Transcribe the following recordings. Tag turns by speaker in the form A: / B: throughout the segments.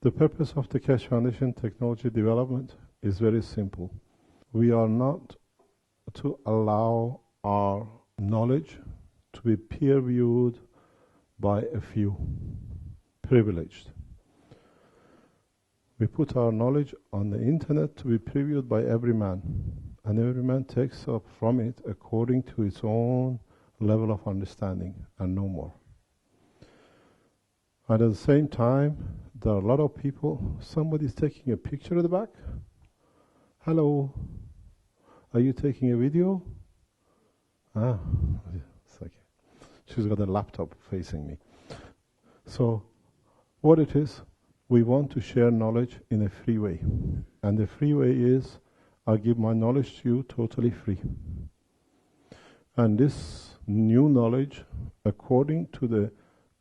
A: The purpose of the Keshe Foundation technology development is very simple. We are not to allow our knowledge to be peer-reviewed by a few, privileged. We put our knowledge on the internet to be previewed by every man, and every man takes up from it according to its own level of understanding, and no more. And at the same time, there are a lot of people, somebody's taking a picture at the back. Hello, are you taking a video? Ah, it's okay. She's got a laptop facing me. So, what it is, we want to share knowledge in a free way. And the free way is, I give my knowledge to you totally free. And this new knowledge, according to the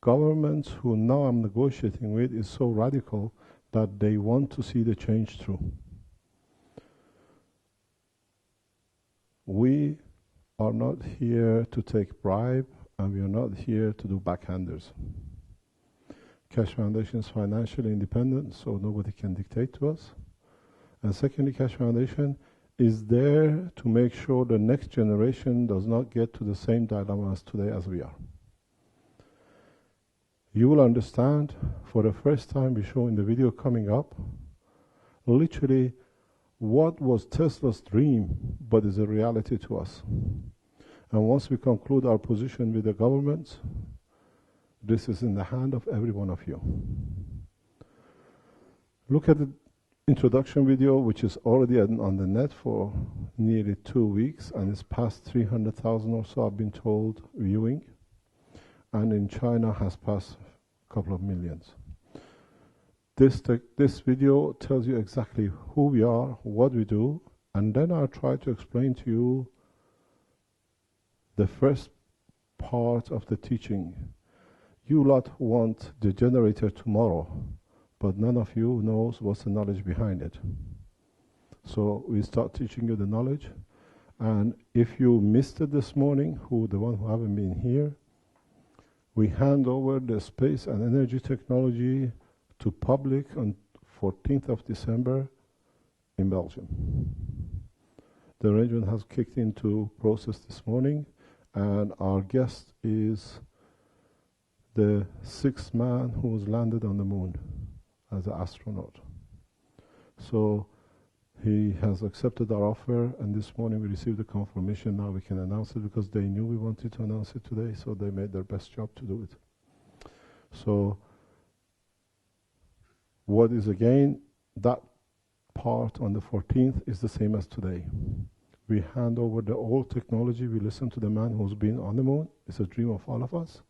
A: governments who now I'm negotiating with, is so radical that they want to see the change through. We are not here to take bribe, and we are not here to do backhanders. Keshe Foundation is financially independent, so nobody can dictate to us. And secondly, Keshe Foundation is there to make sure the next generation does not get to the same dilemma as today as we are. You will understand, for the first time we show in the video coming up, literally what was Tesla's dream, but is a reality to us. And once we conclude our position with the governments, this is in the hand of every one of you. Look at the introduction video, which is already on the net for nearly 2 weeks, and it's past 300,000 or so, I've been told, viewing. And in China has passed a couple of millions. This video tells you exactly who we are, what we do, and then I'll try to explain to you the first part of the teaching. You lot want the generator tomorrow, but none of you knows what's the knowledge behind it. So we start teaching you the knowledge, and if you missed it this morning, the one who haven't been here, we hand over the space and energy technology to public on 14th of December in Belgium. The arrangement has kicked into process this morning, and our guest is the 6th man who was landed on the moon as an astronaut. So he has accepted our offer, and this morning we received the confirmation. Now we can announce it, because they knew we wanted to announce it today, so they made their best job to do it. So what is again, that part on the 14th is the same as today. We hand over the old technology, we listen to the man who's been on the moon, it's a dream of all of us,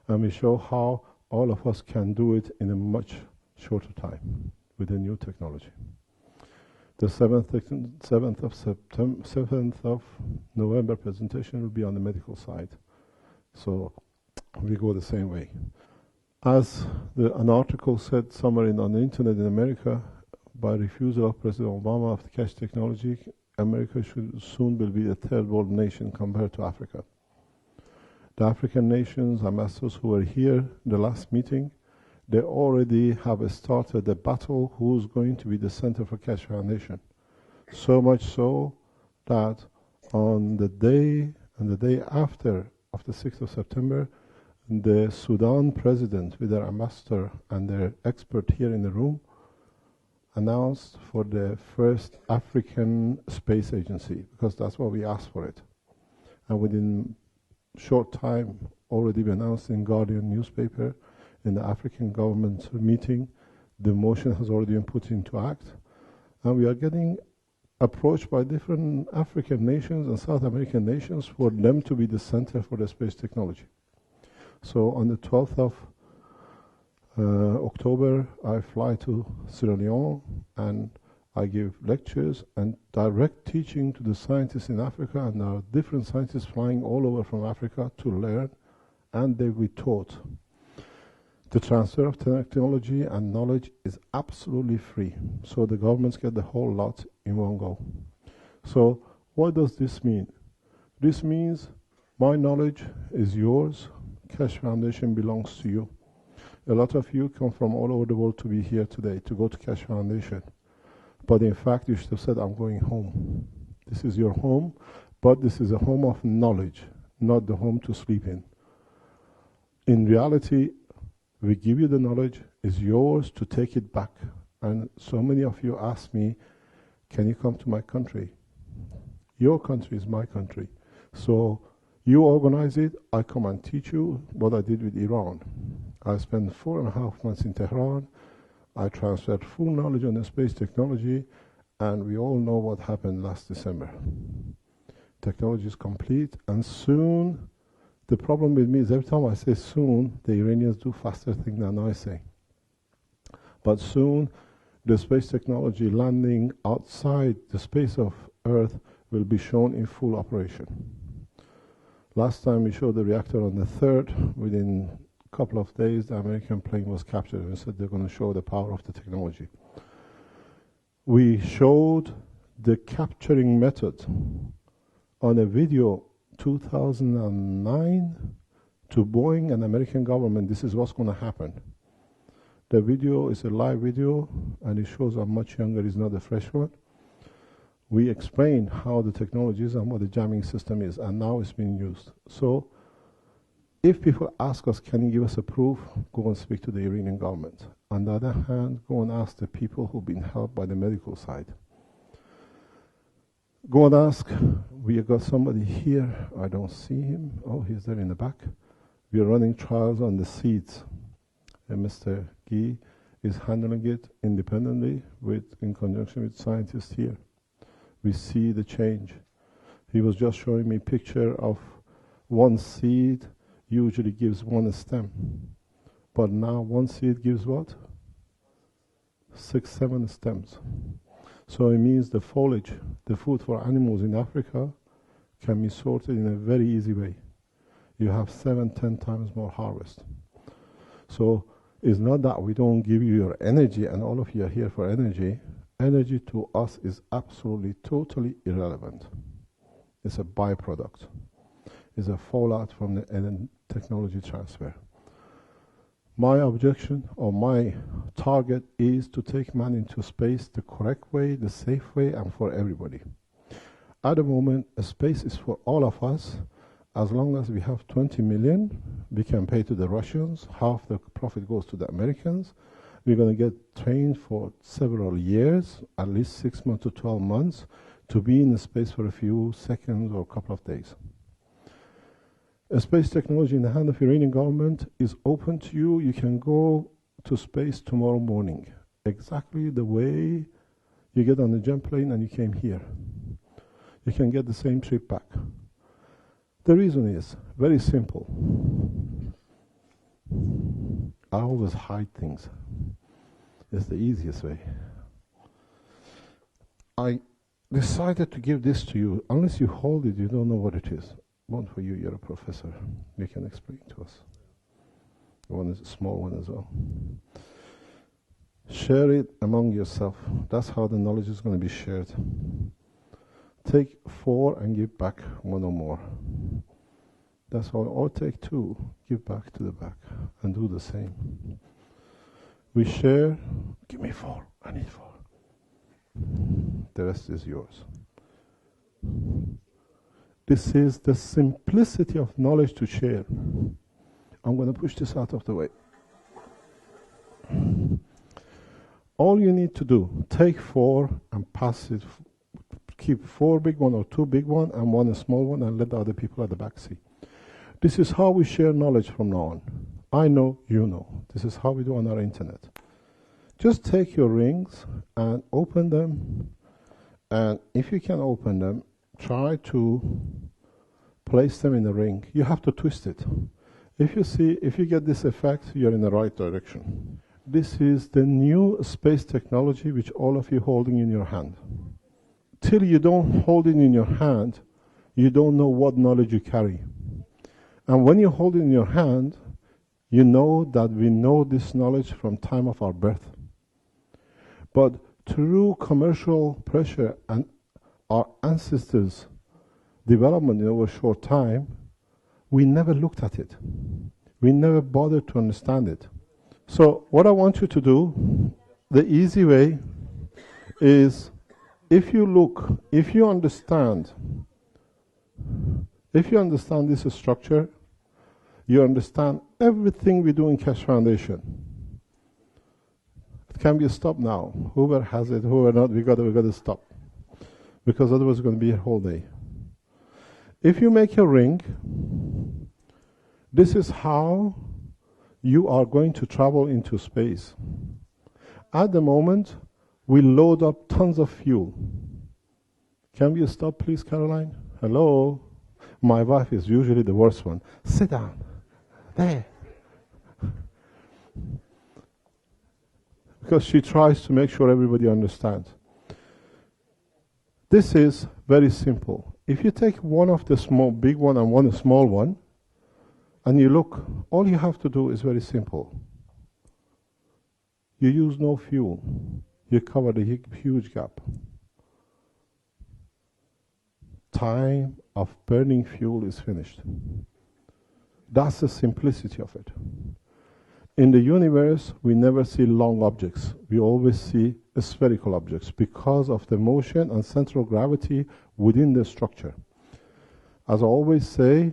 A: and we show how all of us can do it in a much shorter time with the new technology. The 7th of November presentation will be on the medical side. So we go the same way. As an article said somewhere on the internet in America, by refusal of President Obama of the Keshe technology, America soon will be the third world nation compared to Africa. The African nations, ambassadors who were here the last meeting, they already have started a battle who's going to be the center for Keshe Foundation. So much so that on the day after of the 6th of September, the Sudan president with their ambassador and their expert here in the room announced for the first African space agency, because that's what we asked for it. And within short time, already been announced in Guardian newspaper, in the African government meeting, the motion has already been put into act, and we are getting approached by different African nations and South American nations for them to be the center for the space technology. So on the 12th of October, I fly to Sierra Leone, and I give lectures and direct teaching to the scientists in Africa, and there are different scientists flying all over from Africa to learn, and they will be taught. The transfer of technology and knowledge is absolutely free, so the governments get the whole lot in one go. So what does this mean? This means my knowledge is yours, Keshe Foundation belongs to you. A lot of you come from all over the world to be here today, to go to Keshe Foundation. But in fact, you should have said, I'm going home. This is your home, but this is a home of knowledge, not the home to sleep in. In reality, we give you the knowledge, it's yours to take it back. And so many of you ask me, can you come to my country? Your country is my country. So you organize it, I come and teach you what I did with Iran. I spent 4.5 months in Tehran. I transferred full knowledge on the space technology, and we all know what happened last December. Technology is complete, and soon, the problem with me is every time I say soon, the Iranians do faster things than I say. But soon, the space technology landing outside the space of Earth will be shown in full operation. Last time we showed the reactor on the 3rd. Within a couple of days, the American plane was captured and said they're going to show the power of the technology. We showed the capturing method on a video 2009 to Boeing and American government. This is what's going to happen. The video is a live video, and it shows I'm much younger, it's not a fresh one. We explain how the technology is and what the jamming system is, and now it's being used. So, if people ask us, can you give us a proof, go and speak to the Iranian government. On the other hand, go and ask the people who've been helped by the medical side. Go and ask, we have got somebody here, I don't see him, oh, he's there in the back. We are running trials on the seeds. And Mr. Guy is handling it independently in conjunction with scientists here. We see the change. He was just showing me a picture of one seed usually gives one stem. But now one seed gives what? 6, 7 stems. So it means the foliage, the food for animals in Africa, can be sorted in a very easy way. You have 7, 10 times more harvest. So it's not that we don't give you your energy and all of you are here for energy. Energy to us is absolutely, totally irrelevant. It's a byproduct. It's a fallout from the technology transfer. My objection or my target is to take man into space the correct way, the safe way, and for everybody. At the moment, space is for all of us. As long as we have 20 million, we can pay to the Russians. Half the profit goes to the Americans. We're going to get trained for several years, at least 6 months to 12 months, to be in space for a few seconds or a couple of days. Space technology in the hand of Iranian government is open to you. You can go to space tomorrow morning, exactly the way you get on the jet plane and you came here. You can get the same trip back. The reason is very simple. I always hide things. It's the easiest way. I decided to give this to you. Unless you hold it, you don't know what it is. One for you, you're a professor. You can explain to us. One is a small one as well. Share it among yourself. That's how the knowledge is going to be shared. Take 4 and give back 1 or more. That's all. Or take 2, give back to the back, and do the same. We share. Give me 4. I need 4. The rest is yours. This is the simplicity of knowledge to share. I'm going to push this out of the way. All you need to do, take 4 and pass it. Keep 4 big one or 2 big one and 1 small one, and let the other people at the back see. This is how we share knowledge from now on. I know, you know. This is how we do on our internet. Just take your rings and open them. And if you can open them, try to place them in the ring. You have to twist it. If you get this effect, you're in the right direction. This is the new space technology which all of you holding in your hand. Till you don't hold it in your hand, you don't know what knowledge you carry. And when you hold it in your hand, you know that we know this knowledge from time of our birth. But through commercial pressure and our ancestors' development in over a short time, we never looked at it. We never bothered to understand it. So what I want you to do, the easy way is, if you look, if you understand this structure, you understand everything we do in Keshe Foundation. It can be stopped now. Whoever has it, whoever not, we got to stop. Because otherwise it's going to be a whole day. If you make a ring, this is how you are going to travel into space. At the moment, we load up tons of fuel. Can we stop, please, Caroline? Hello? My wife is usually the worst one. Sit down. There. Because she tries to make sure everybody understands. This is very simple. If you take one of the big one and one small one, and you look, all you have to do is very simple. You use no fuel. You cover the huge gap. Time of burning fuel is finished. That's the simplicity of it. In the universe, we never see long objects. We always see spherical objects because of the motion and central gravity within the structure. As I always say,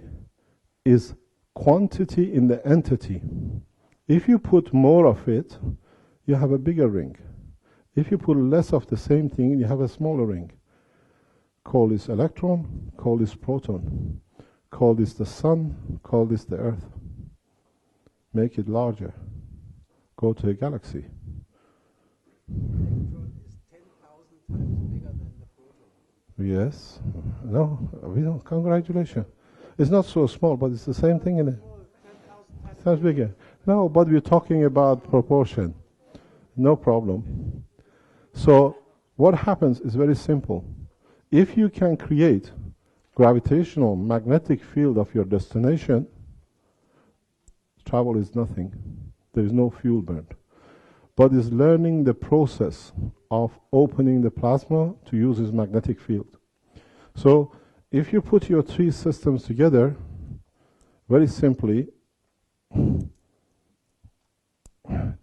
A: is quantity in the entity. If you put more of it, you have a bigger ring. If you put less of the same thing, you have a smaller ring. Call this electron, call this proton, call this the sun, call this the earth. Make it larger. Go to a galaxy.
B: Electron is 10,000 times bigger than the proton.
A: Yes. No, we don't. Congratulations. It's not so small, but it's the same thing in it.
B: 10,000
A: Sounds bigger. No, but we're talking about proportion. No problem. So what happens is very simple. If you can create gravitational magnetic field of your destination, travel is nothing. There is no fuel burned. But it's learning the process of opening the plasma to use this magnetic field. So if you put your three systems together, very simply,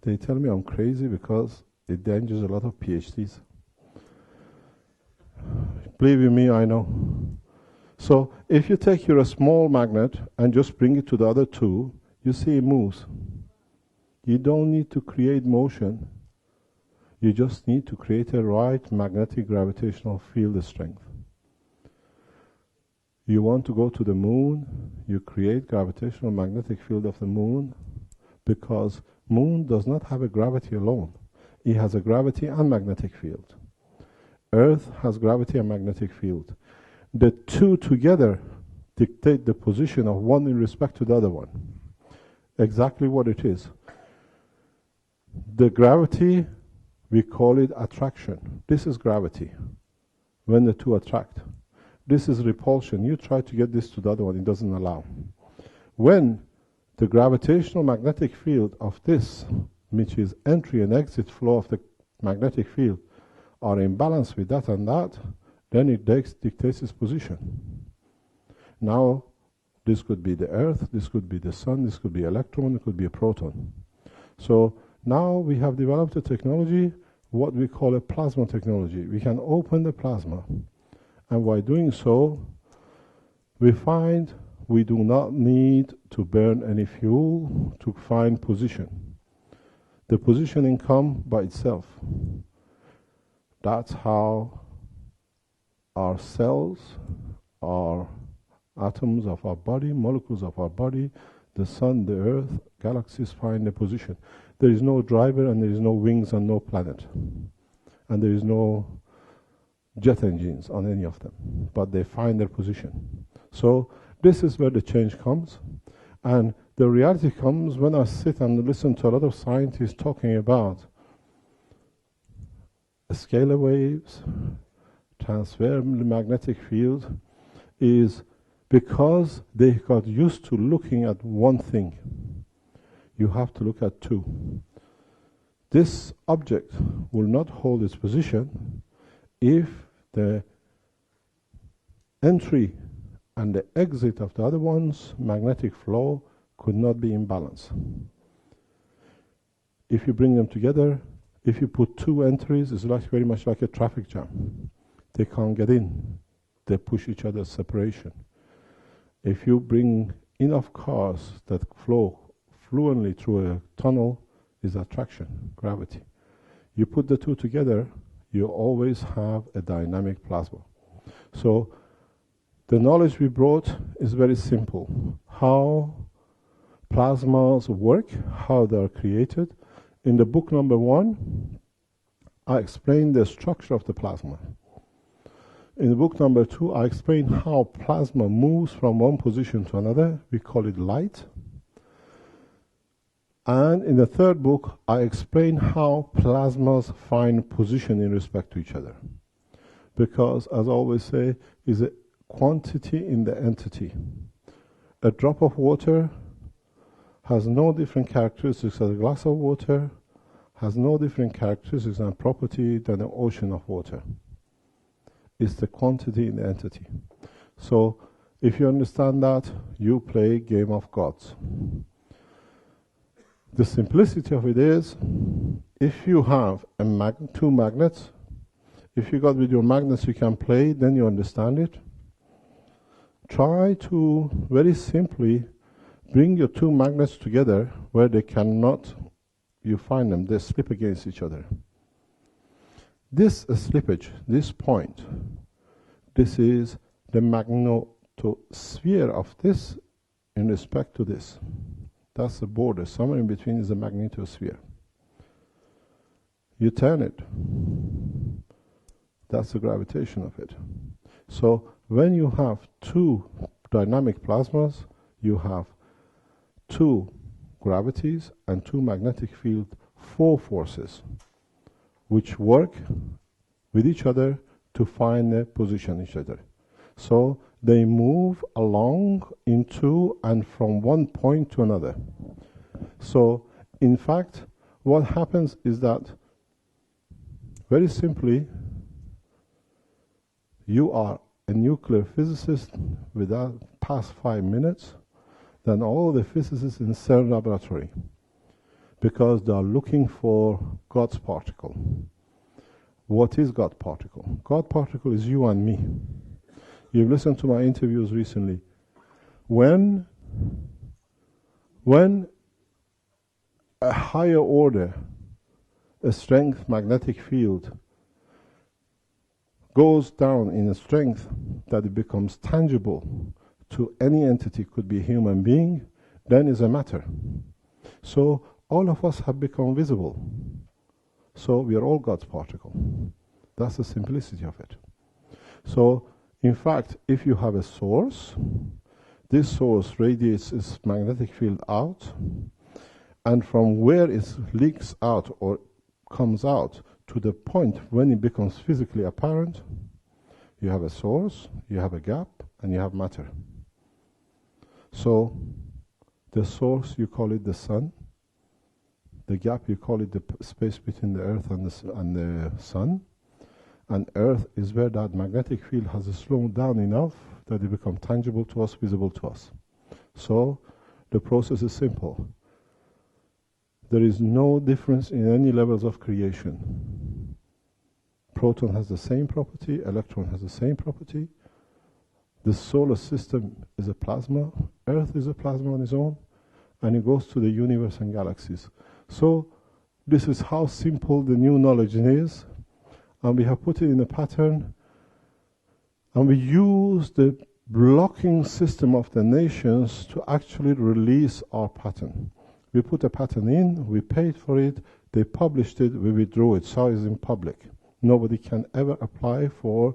A: they tell me I'm crazy because it endangers a lot of PhDs. Believe you me, I know. So if you take your small magnet and just bring it to the other two, you see it moves. You don't need to create motion. You just need to create a right magnetic gravitational field strength. You want to go to the moon, you create gravitational magnetic field of the moon, because moon does not have a gravity alone. It has a gravity and magnetic field. Earth has gravity and magnetic field. The two together dictate the position of one in respect to the other one. Exactly what it is. The gravity, we call it attraction. This is gravity, when the two attract. This is repulsion. You try to get this to the other one, it doesn't allow. When the gravitational magnetic field of this, which is entry and exit flow of the magnetic field, are in balance with that and that, then it dictates its position. Now, this could be the Earth, this could be the Sun, this could be electron, it could be a proton. So now we have developed a technology, what we call a plasma technology. We can open the plasma, and by doing so, we find we do not need to burn any fuel to find position. The positioning comes by itself. That's how our cells, our atoms of our body, molecules of our body, the sun, the earth, galaxies find a position. There is no driver and there is no wings and no planet. And there is no jet engines on any of them. But they find their position. So this is where the change comes. And the reality comes when I sit and listen to a lot of scientists talking about scalar waves, transfer magnetic field, is because they got used to looking at one thing. You have to look at two. This object will not hold its position if the entry and the exit of the other one's magnetic flow could not be in balance. if you bring them together, if you put two entries, it's like very much like a traffic jam. They can't get in. They push each other's separation. If you bring enough cars that flow fluently through a tunnel, is attraction, gravity. You put the two together, you always have a dynamic plasma. So the knowledge we brought is very simple. How plasmas work, how they are created. In the book number 1, I explained the structure of the plasma. In the book number 2, I explain how plasma moves from one position to another. We call it light. And in the third book, I explain how plasmas find position in respect to each other. Because, as I always say, is a quantity in the entity. A drop of water has no different characteristics as a glass of water, has no different characteristics and property than an ocean of water. It's the quantity in the entity. So, if you understand that, you play game of gods. The simplicity of it is, if you have two magnets, if you got with your magnets you can play, then you understand it. Try to, very simply, bring your two magnets together where they cannot, you find them, they slip against each other. This slippage, this point, this is the magnetosphere of this in respect to this. That's the border. Somewhere in between is the magnetosphere. You turn it. That's the gravitation of it. So when you have two dynamic plasmas, you have two gravities and two magnetic field, 4 forces, which work with each other to find a position each other. So they move along into and from one point to another. So in fact, what happens is that, very simply, you are a nuclear physicist without past 5 minutes than all the physicists in CERN laboratory, because they are looking for God's particle. What is God particle? God particle is you and me. You've listened to my interviews recently. When a higher order, a strength magnetic field, goes down in a strength that it becomes tangible to any entity, could be a human being, then is a matter. So all of us have become visible. So we are all God's particle. That's the simplicity of it. So in fact, if you have a source, this source radiates its magnetic field out, and from where it leaks out or comes out to the point when it becomes physically apparent, you have a source, you have a gap, and you have matter. So the source, you call it the sun. The gap, you call it the space between the earth and the sun. And earth is where that magnetic field has slowed down enough that it becomes tangible to us, visible to us. So the process is simple. There is no difference in any levels of creation. Proton has the same property, electron has the same property. The solar system is a plasma, Earth is a plasma on its own, and it goes to the universe and galaxies. So this is how simple the new knowledge is, and we have put it in a pattern, and we use the blocking system of the nations to actually release our pattern. We put a pattern in, we paid for it, they published it, we withdrew it, so it's in public. Nobody can ever apply for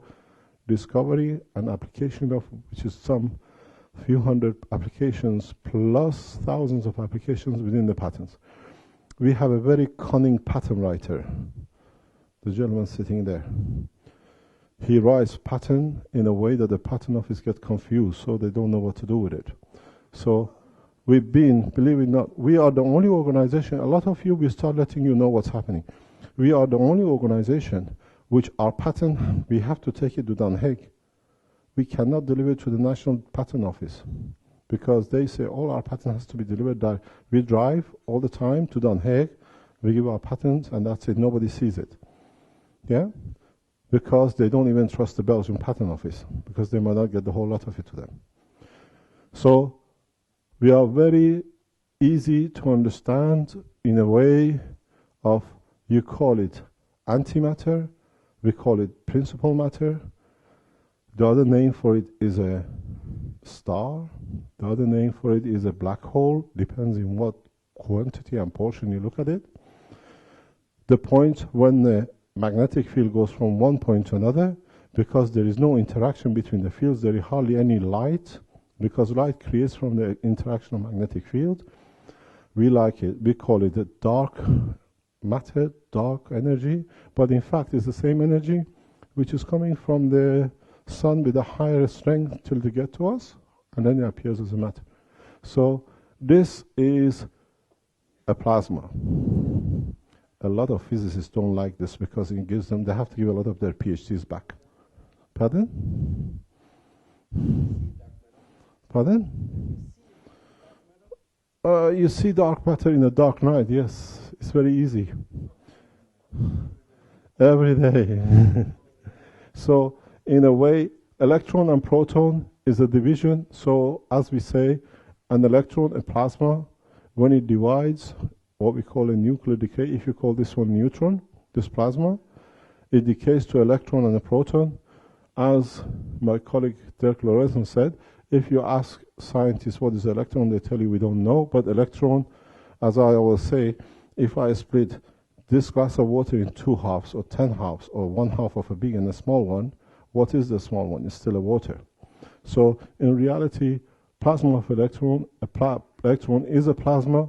A: discovery and application of, which is some few hundred applications plus thousands of applications within the patents. We have a very cunning patent writer, the gentleman sitting there. He writes patent in a way that the patent office gets confused, so they don't know what to do with it. So we've been, believe it or not, we are the only organization, a lot of you, we start letting you know what's happening. We are the only organization which our patent, we have to take it to Den Haag. We cannot deliver it to the National Patent Office because they say all our patent has to be delivered. We drive all the time to Den Haag We give our patents, and that's it. Nobody sees it. Yeah? Because they don't even trust the Belgian patent office, because they might not get the whole lot of it to them. So we are very easy to understand in a way of, you call it antimatter, we call it principal matter. The other name for it is a star. The other name for it is a black hole, depends on what quantity and portion you look at it. The point when the magnetic field goes from one point to another, because there is no interaction between the fields, there is hardly any light, because light creates from the interaction of magnetic field. We like it, we call it a dark matter, dark energy, but in fact it's the same energy which is coming from the sun with a higher strength till they get to us, and then it appears as a matter. So this is a plasma. A lot of physicists don't like this because it gives them, they have to give a lot of their PhDs back. Pardon? Pardon? You see dark matter in a dark night, yes. It's very easy. Every day. So, in a way, electron and proton is a division. So, as we say, an electron, a plasma, when it divides, what we call a nuclear decay, if you call this one neutron, this plasma, it decays to electron and a proton. As my colleague Dirk Lorenzen said, if you ask scientists what is electron, they tell you we don't know, but electron, as I always say, if I split this glass of water in 2 halves or 10 halves or 1 half of a big and a small one, what is the small one? It's still a water. So in reality, plasma of electron, electron is a plasma,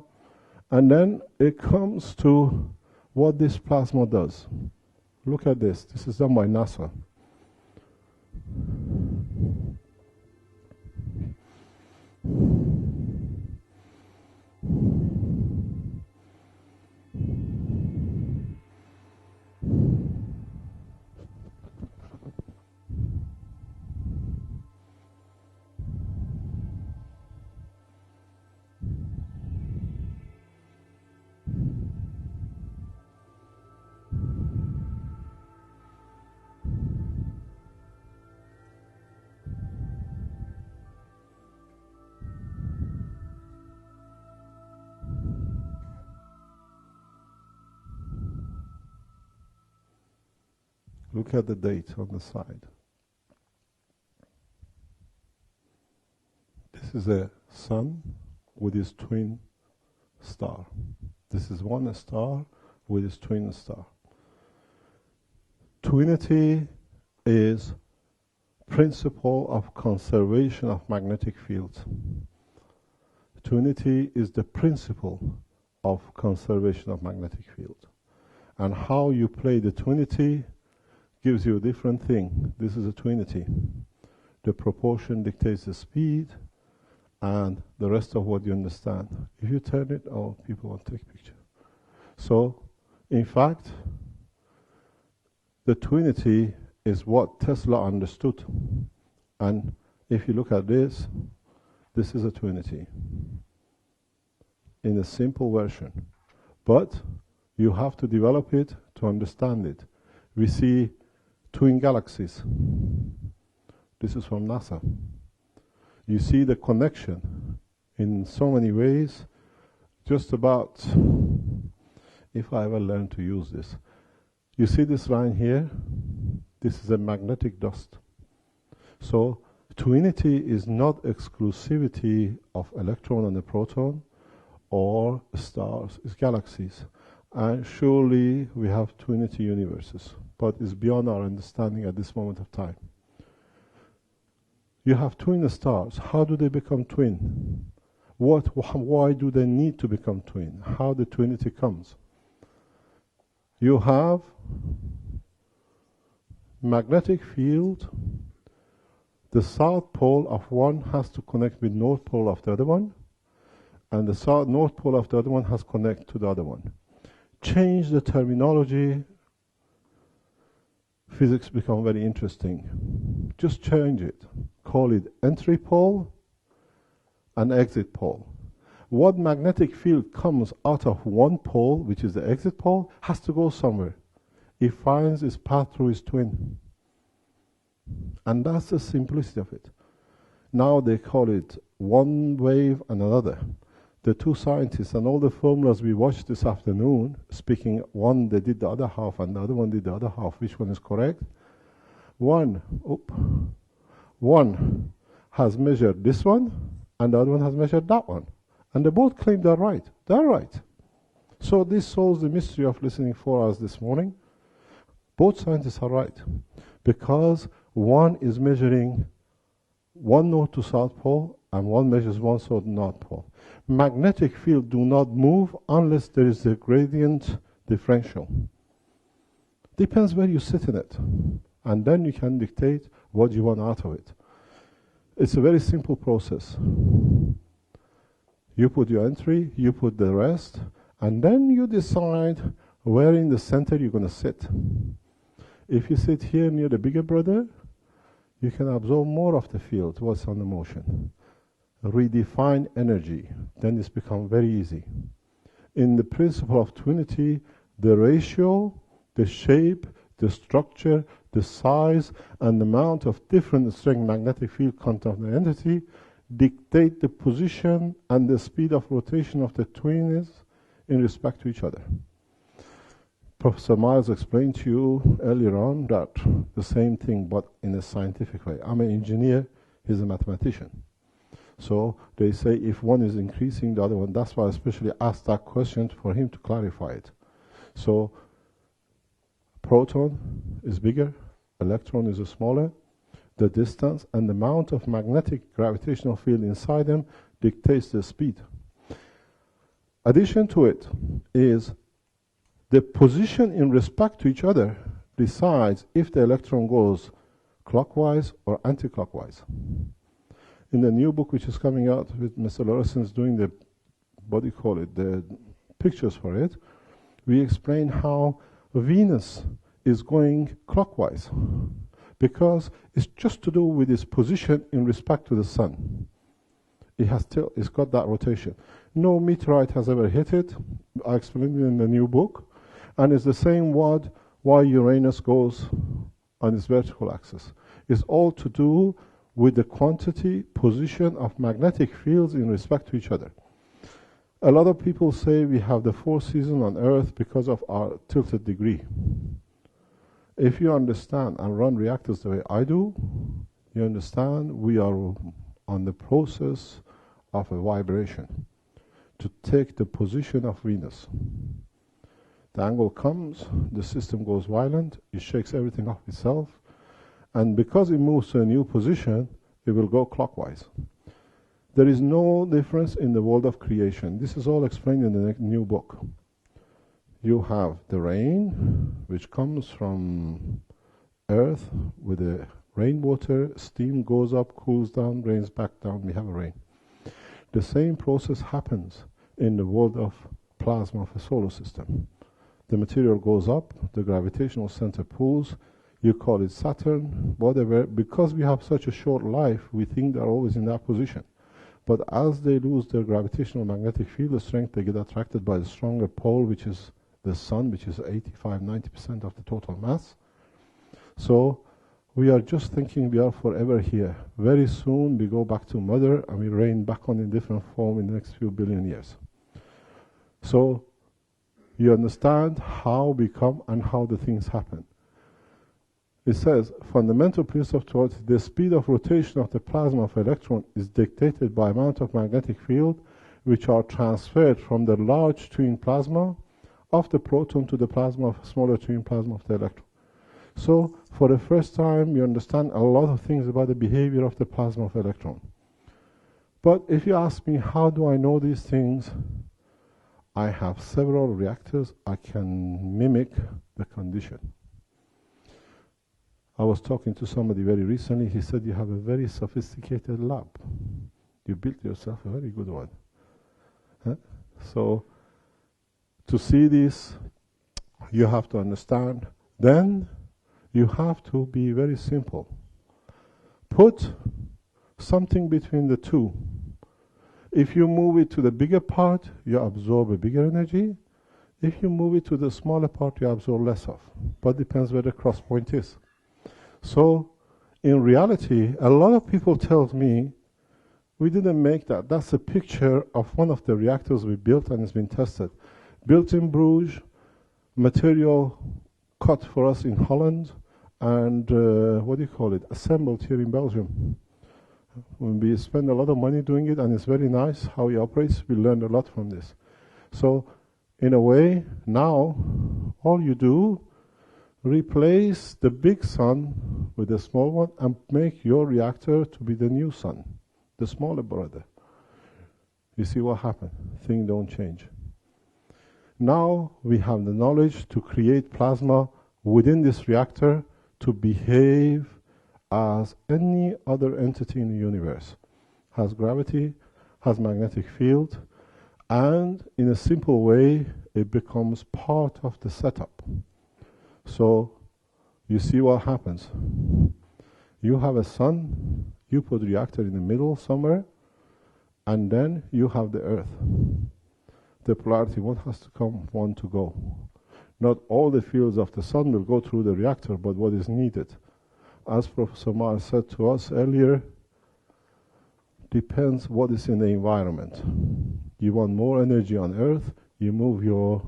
A: and then it comes to what this plasma does. Look at this. This is done by NASA. Look at the date on the side. This is a sun with its twin star. This is one star with its twin star. Twinity is principle of conservation of magnetic fields. Twinity is the principle of conservation of magnetic field. And how you play the twinity gives you a different thing. This is a twinity. The proportion dictates the speed and the rest of what you understand. If you turn it, oh, people want to take a picture. So, in fact, the twinity is what Tesla understood. And if you look at this, this is a twinity in a simple version. But you have to develop it to understand it. We see twin galaxies. This is from NASA. You see the connection in so many ways. Just about, if I ever learn to use this. You see this line here? This is a magnetic dust. So twinity is not exclusivity of electron and a proton or stars, it's galaxies. And surely we have twinity universes, but it's beyond our understanding at this moment of time. You have twin stars. How do they become twin? Why do they need to become twin? How the twinity comes? You have magnetic field. The south pole of one has to connect with north pole of the other one, and the north pole of the other one has to connect to the other one. Change the terminology, physics become very interesting. Just change it. Call it entry pole and exit pole. what magnetic field comes out of one pole, which is the exit pole, has to go somewhere. It finds its path through its twin. And that's the simplicity of it. Now they call it one wave and another. The two scientists and all the formulas we watched this afternoon, speaking, one they did the other half and the other one did the other half. Which one is correct? One has measured this one and the other one has measured that one. And they both claim they're right. They're right. So this solves the mystery of listening 4 hours this morning. Both scientists are right. Because one is measuring one north to south pole and one measures one south to north pole. Magnetic field do not move unless there is a gradient differential. Depends where you sit in it. And then you can dictate what you want out of it. It's a very simple process. You put your entry, you put the rest, and then you decide where in the center you're going to sit. If you sit here near the bigger brother, you can absorb more of the field, what's on the motion. Redefine energy, then it's become very easy. In the principle of twinity, the ratio, the shape, the structure, the size, and the amount of different strength magnetic field content of the entity dictate the position and the speed of rotation of the twins in respect to each other. Professor Miles explained to you earlier on that the same thing, but in a scientific way. I'm an engineer, he's a mathematician. So they say if one is increasing the other one, that's why I especially asked that question for him to clarify it. So proton is bigger, electron is smaller, the distance and the amount of magnetic gravitational field inside them dictates the speed. Addition to it is the position in respect to each other decides if the electron goes clockwise or anti-clockwise. In the new book which is coming out with Mr. Laurissen's doing the, what do you call it, the pictures for it, we explain how Venus is going clockwise because it's just to do with its position in respect to the sun. It's got that rotation. No meteorite has ever hit it. I explained it in the new book. And it's the same why Uranus goes on its vertical axis. It's all to do with the quantity, position of magnetic fields in respect to each other. A lot of people say we have the 4 seasons on Earth because of our tilted degree. If you understand and run reactors the way I do, you understand we are on the process of a vibration to take the position of Venus. The angle comes, the system goes violent, it shakes everything off itself, and because it moves to a new position, it will go clockwise. There is no difference in the world of creation. This is all explained in the new book. You have the rain, which comes from Earth with the rainwater, steam goes up, cools down, rains back down, we have a rain. The same process happens in the world of plasma of a solar system. The material goes up, the gravitational center pulls, you call it Saturn, whatever. Because we have such a short life, we think they're always in that position. But as they lose their gravitational magnetic field strength, they get attracted by the stronger pole, which is the sun, which is 85–90% of the total mass. So we are just thinking we are forever here. Very soon we go back to Mother and we rain back on in different form in the next few billion years. So you understand how we come and how the things happen. It says, fundamental principle of thought, the speed of rotation of the plasma of electron is dictated by amount of magnetic field which are transferred from the large twin plasma of the proton to the plasma of smaller twin plasma of the electron. So, for the first time, you understand a lot of things about the behavior of the plasma of electron. But if you ask me, how do I know these things? I have several reactors. I can mimic the condition. I was talking to somebody very recently. He said, you have a very sophisticated lab. You built yourself a very good one. Huh? So, to see this, you have to understand. Then, you have to be very simple. Put something between the two. If you move it to the bigger part, you absorb a bigger energy. If you move it to the smaller part, you absorb less of. But depends where the cross point is. So, in reality, a lot of people tell me, we didn't make that. That's a picture of one of the reactors we built and it's been tested. Built in Bruges, material cut for us in Holland, and assembled here in Belgium. We spend a lot of money doing it, and it's very nice how it operates. We learned a lot from this. So, in a way, now, all you do, replace the big sun with the small one and make your reactor to be the new sun, the smaller brother. You see what happened? Things don't change. Now we have the knowledge to create plasma within this reactor to behave as any other entity in the universe. Has gravity, has magnetic field, and in a simple way, it becomes part of the setup. So, you see what happens. You have a sun, you put the reactor in the middle somewhere, and then you have the Earth. The polarity, one has to come, one to go. Not all the fields of the sun will go through the reactor, but what is needed. As Professor Mars said to us earlier, depends what is in the environment. You want more energy on Earth, you move your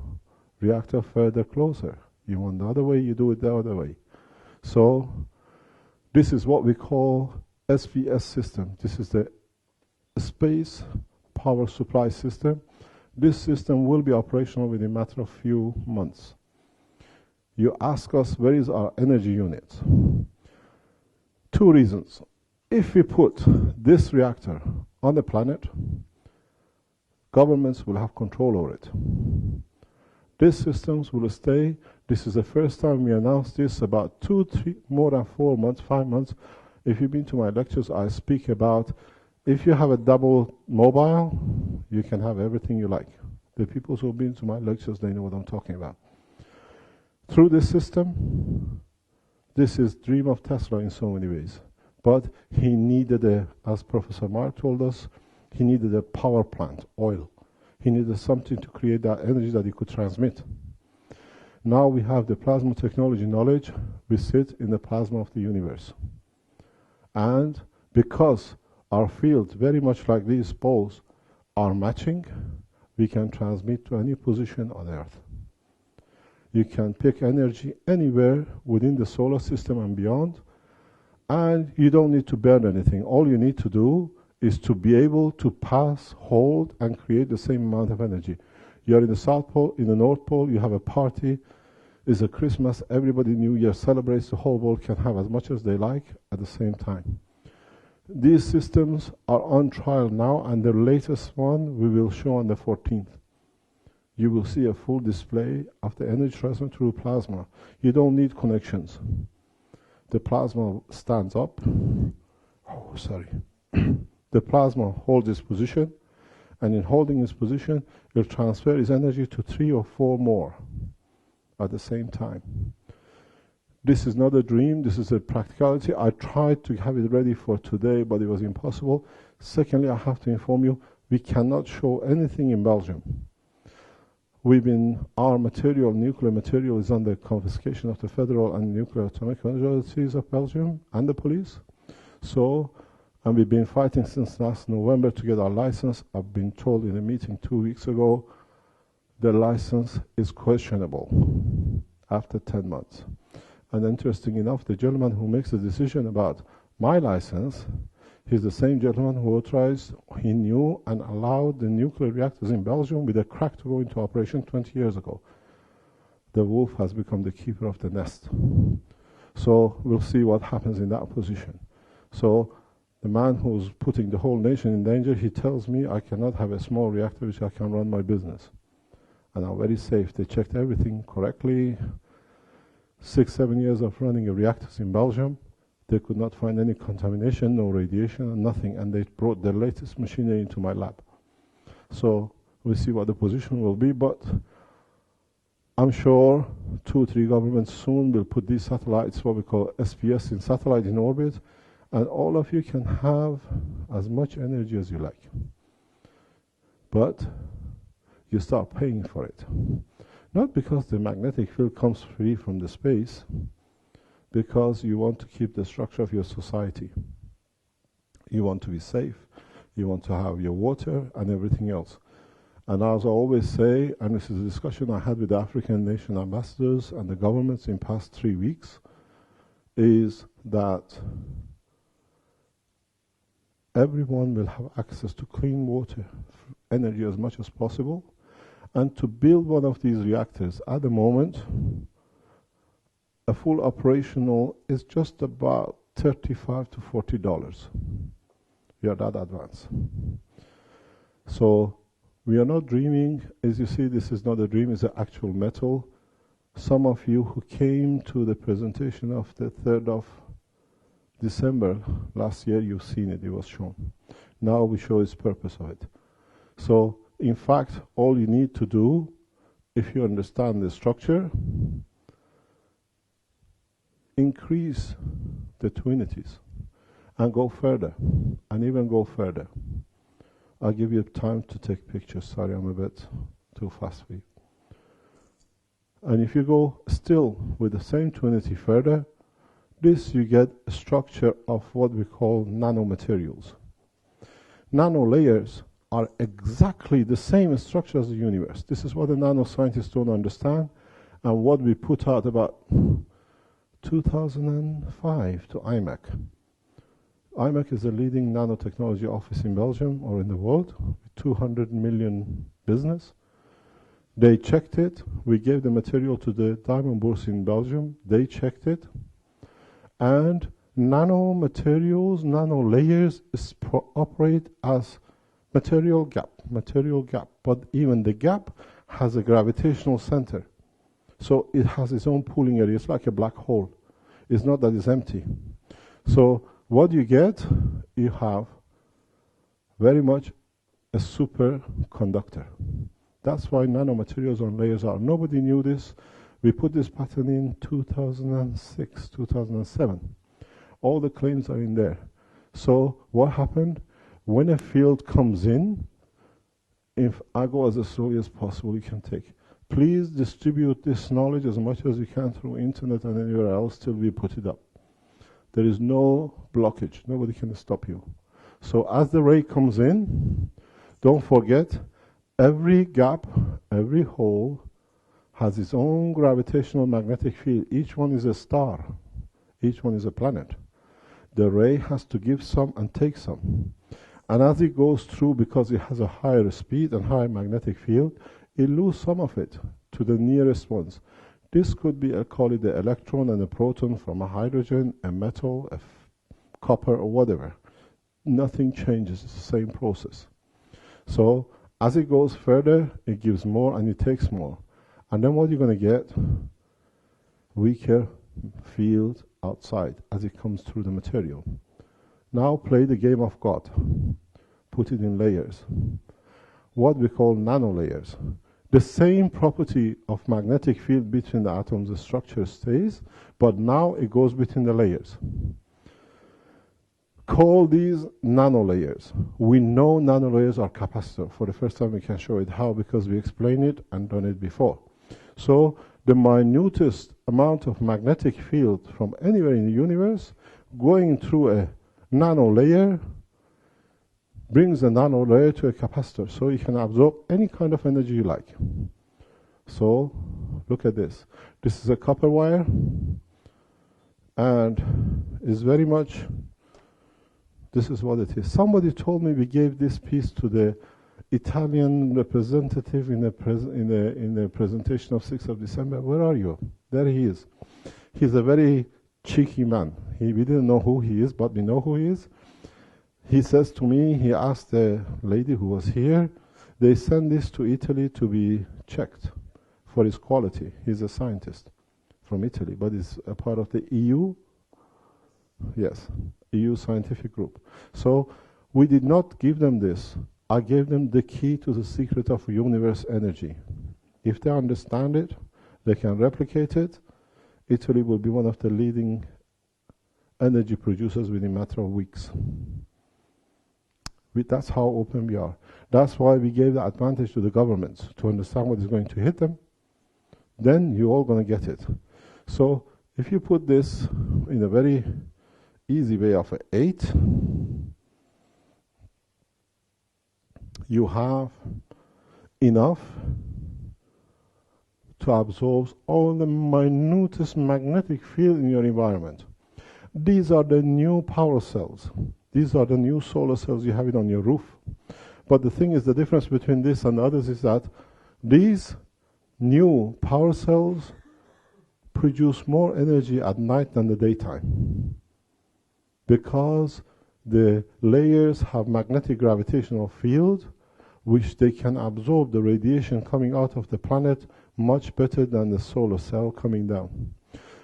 A: reactor further closer. You want the other way, you do it the other way. So, this is what we call SPS system. This is the space power supply system. This system will be operational within a matter of few months. You ask us, where is our energy unit? Two reasons. If we put this reactor on the planet, governments will have control over it. These systems will stay. This is the first time we announced this about 2, 3, more than 4 months, 5 months. If you've been to my lectures, I speak about if you have a double mobile, you can have everything you like. The people who have been to my lectures, they know what I'm talking about. Through this system, this is dream of Tesla in so many ways. But he needed as Professor Mark told us, he needed a power plant, oil. He needed something to create that energy that he could transmit. Now we have the plasma technology knowledge. We sit in the plasma of the universe. And because our fields, very much like these poles, are matching, we can transmit to any position on Earth. You can pick energy anywhere within the solar system and beyond, and you don't need to burn anything. All you need to do is to be able to pass, hold, and create the same amount of energy. You're in the South Pole, in the North Pole, you have a party, it's a Christmas, everybody New Year celebrates, the whole world can have as much as they like at the same time. These systems are on trial now, and the latest one we will show on the 14th. You will see a full display of the energy transfer through plasma. You don't need connections. The plasma stands up. Oh, sorry. The plasma holds its position, and in holding its position, it will transfer its energy to 3 or 4 more at the same time. This is not a dream, this is a practicality. I tried to have it ready for today, but it was impossible. Secondly, I have to inform you, we cannot show anything in Belgium. Our material, nuclear material, is under confiscation of the federal and nuclear atomic authorities of Belgium and the police. So, and we've been fighting since last November to get our license. I've been told in a meeting 2 weeks ago, the license is questionable after 10 months. And interesting enough, the gentleman who makes the decision about my license, he's the same gentleman who authorized, he knew and allowed the nuclear reactors in Belgium with a crack to go into operation 20 years ago. The wolf has become the keeper of the nest. So we'll see what happens in that position. So the man who's putting the whole nation in danger, he tells me I cannot have a small reactor which I can run my business. And I'm very safe. They checked everything correctly. 6, 7 years of running a reactors in Belgium, they could not find any contamination, no radiation, nothing, and they brought the latest machinery into my lab. So we'll see what the position will be, but I'm sure 2 or 3 governments soon will put these satellites, what we call SPS, in satellite in orbit, and all of you can have as much energy as you like. but you start paying for it. Not because the magnetic field comes free from the space, because you want to keep the structure of your society. You want to be safe, you want to have your water and everything else. And as I always say, and this is a discussion I had with the African nation ambassadors and the governments in past 3 weeks, is that everyone will have access to clean water, energy as much as possible, and to build one of these reactors at the moment, a full operational is just about $35 to $40. We are that advanced. So we are not dreaming. As you see, this is not a dream, it's an actual metal. Some of you who came to the presentation of the 3rd of December last year, you've seen it, it was shown. Now we show its purpose of it. So, in fact, all you need to do, if you understand the structure, increase the twinities and go further, and even go further. I'll give you time to take pictures. Sorry, I'm a bit too fast for you. And if you go still with the same twinity further, this you get a structure of what we call nanomaterials. Nano layers are exactly the same structure as the universe. This is what the nanoscientists don't understand, and what we put out about 2005 to IMEC. IMEC is the leading nanotechnology office in Belgium or in the world, with 200 million business. They checked it. We gave the material to the Diamond Bourse in Belgium. They checked it. And nanomaterials, nano layers operate as material gap. But even the gap has a gravitational center. So it has its own pooling area. It's like a black hole. It's not that it's empty. So what you get, you have very much a superconductor. That's why nanomaterials on layers are. Nobody knew this. We put this pattern in 2006, 2007. All the claims are in there. So what happened? When a field comes in, if I go as slowly as possible, you can take. Please distribute this knowledge as much as you can through internet and anywhere else till we put it up. There is no blockage. Nobody can stop you. So as the ray comes in, don't forget, every gap, every hole has its own gravitational magnetic field. Each one is a star. Each one is a planet. The ray has to give some and take some. And as it goes through, because it has a higher speed and higher magnetic field, it loses some of it to the nearest ones. This could be, I call it the electron and a proton from a hydrogen, a metal, a copper, or whatever. Nothing changes. It's the same process. So as it goes further, it gives more and it takes more. And then what you're going to get? Weaker field outside as it comes through the material. Now play the game of God. Put it in layers. What we call nanolayers. The same property of magnetic field between the atoms, the structure stays, but now it goes between the layers. Call these nanolayers. We know nanolayers are capacitor. For the first time we can show it. How? Because we explained it and done it before. So the minutest amount of magnetic field from anywhere in the universe going through a nanolayer brings the nanolayer to a capacitor, so you can absorb any kind of energy you like. So look at this. This is a copper wire, and is very much, this is what it is. Somebody told me we gave this piece to the Italian representative in the presentation of 6th of December. Where are you? There he is. He's a very cheeky man. We didn't know who he is, but we know who he is. He says to me, he asked the lady who was here, they send this to Italy to be checked for its quality. He's a scientist from Italy, but he's a part of the EU. Yes, EU scientific group. So we did not give them this. I gave them the key to the secret of universe energy. If they understand it, they can replicate it. Italy will be one of the leading energy producers within a matter of weeks. That's how open we are. That's why we gave the advantage to the governments to understand what is going to hit them. Then you're all going to get it. So if you put this in a very easy way of 8, you have enough to absorb all the minutest magnetic field in your environment. These are the new power cells. These are the new solar cells. You have it on your roof. But the thing is, the difference between this and others is that these new power cells produce more energy at night than the daytime, because the layers have magnetic gravitational field which they can absorb the radiation coming out of the planet much better than the solar cell coming down.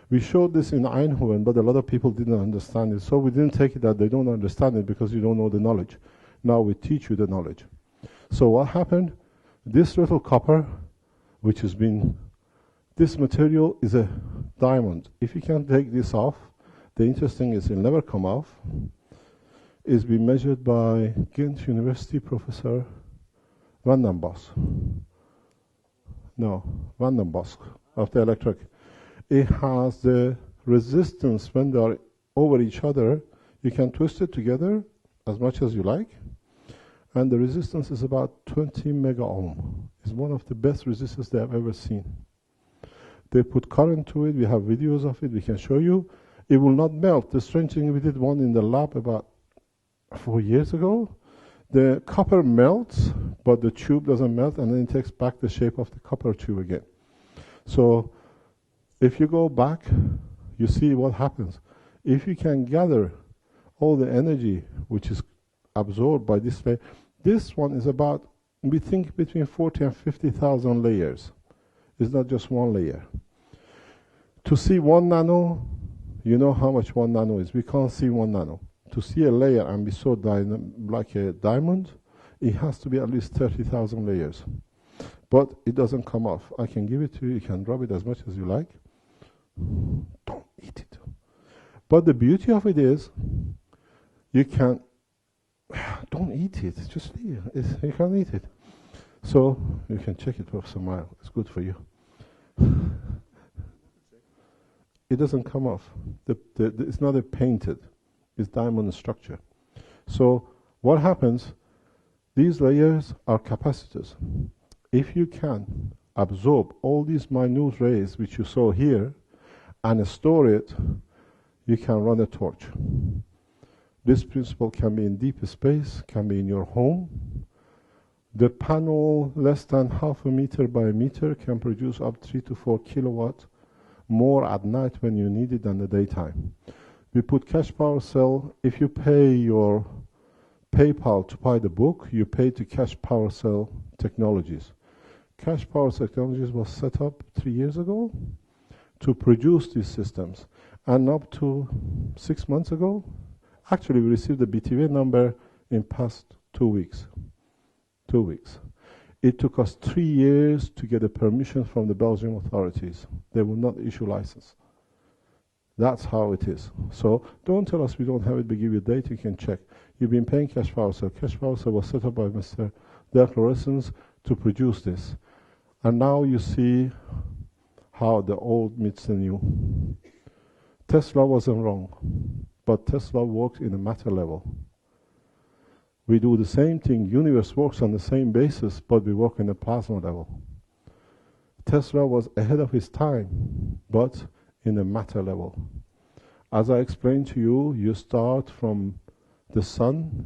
A: We showed this in Eindhoven, but a lot of people didn't understand it. So we didn't take it that they don't understand it because you don't know the knowledge. Now we teach you the knowledge. So what happened? This little copper, which has been, this material is a diamond. If you can take this off, the interesting is it'll never come off. It's been measured by Ghent University Professor Van den Bosch. No, Van den Bosch of the electric. It has the resistance when they are over each other. You can twist it together as much as you like, and the resistance is about 20 mega ohm. It's one of the best resistors they have ever seen. They put current to it. We have videos of it. We can show you. It will not melt. The strange thing, we did one in the lab about 4 years ago. The copper melts, but the tube doesn't melt, and then it takes back the shape of the copper tube again. So if you go back, you see what happens. If you can gather all the energy which is absorbed by this layer, this one is about, we think, between 40 and 50,000 layers. It's not just one layer. To see 1 nano, you know how much 1 nano is. We can't see 1 nano. To see a layer and be so like a diamond, it has to be at least 30,000 layers. But it doesn't come off. I can give it to you. You can rub it as much as you like. Don't eat it. But the beauty of it is, you can, don't eat it. Just leave it. You can't eat it. So you can check it, Professor Mile. It's good for you. It doesn't come off. It's not a painted. It's diamond structure. So what happens? These layers are capacitors. If you can absorb all these minute rays which you saw here and store it, you can run a torch. This principle can be in deep space, can be in your home. The panel less than half a meter by a meter can produce up 3 to 4 kilowatts more at night when you need it than the daytime. We put cash power cell. If you pay your PayPal to buy the book, you pay to Cash Power Cell Technologies. Cash Power Technologies was set up 3 years ago to produce these systems. And up to 6 months ago, actually we received the BTV number in past 2 weeks. 2 weeks. It took us 3 years to get a permission from the Belgian authorities. They will not issue license. That's how it is. So don't tell us we don't have it. We give you a date, you can check. You've been paying Cash Power Cell. Cash Power Cell was set up by Mr. Dirk Loressens to produce this. And now you see how the old meets the new. Tesla wasn't wrong, but Tesla worked in a matter level. We do the same thing. Universe works on the same basis, but we work in a plasma level. Tesla was ahead of his time, but in a matter level. As I explained to you, you start from the sun,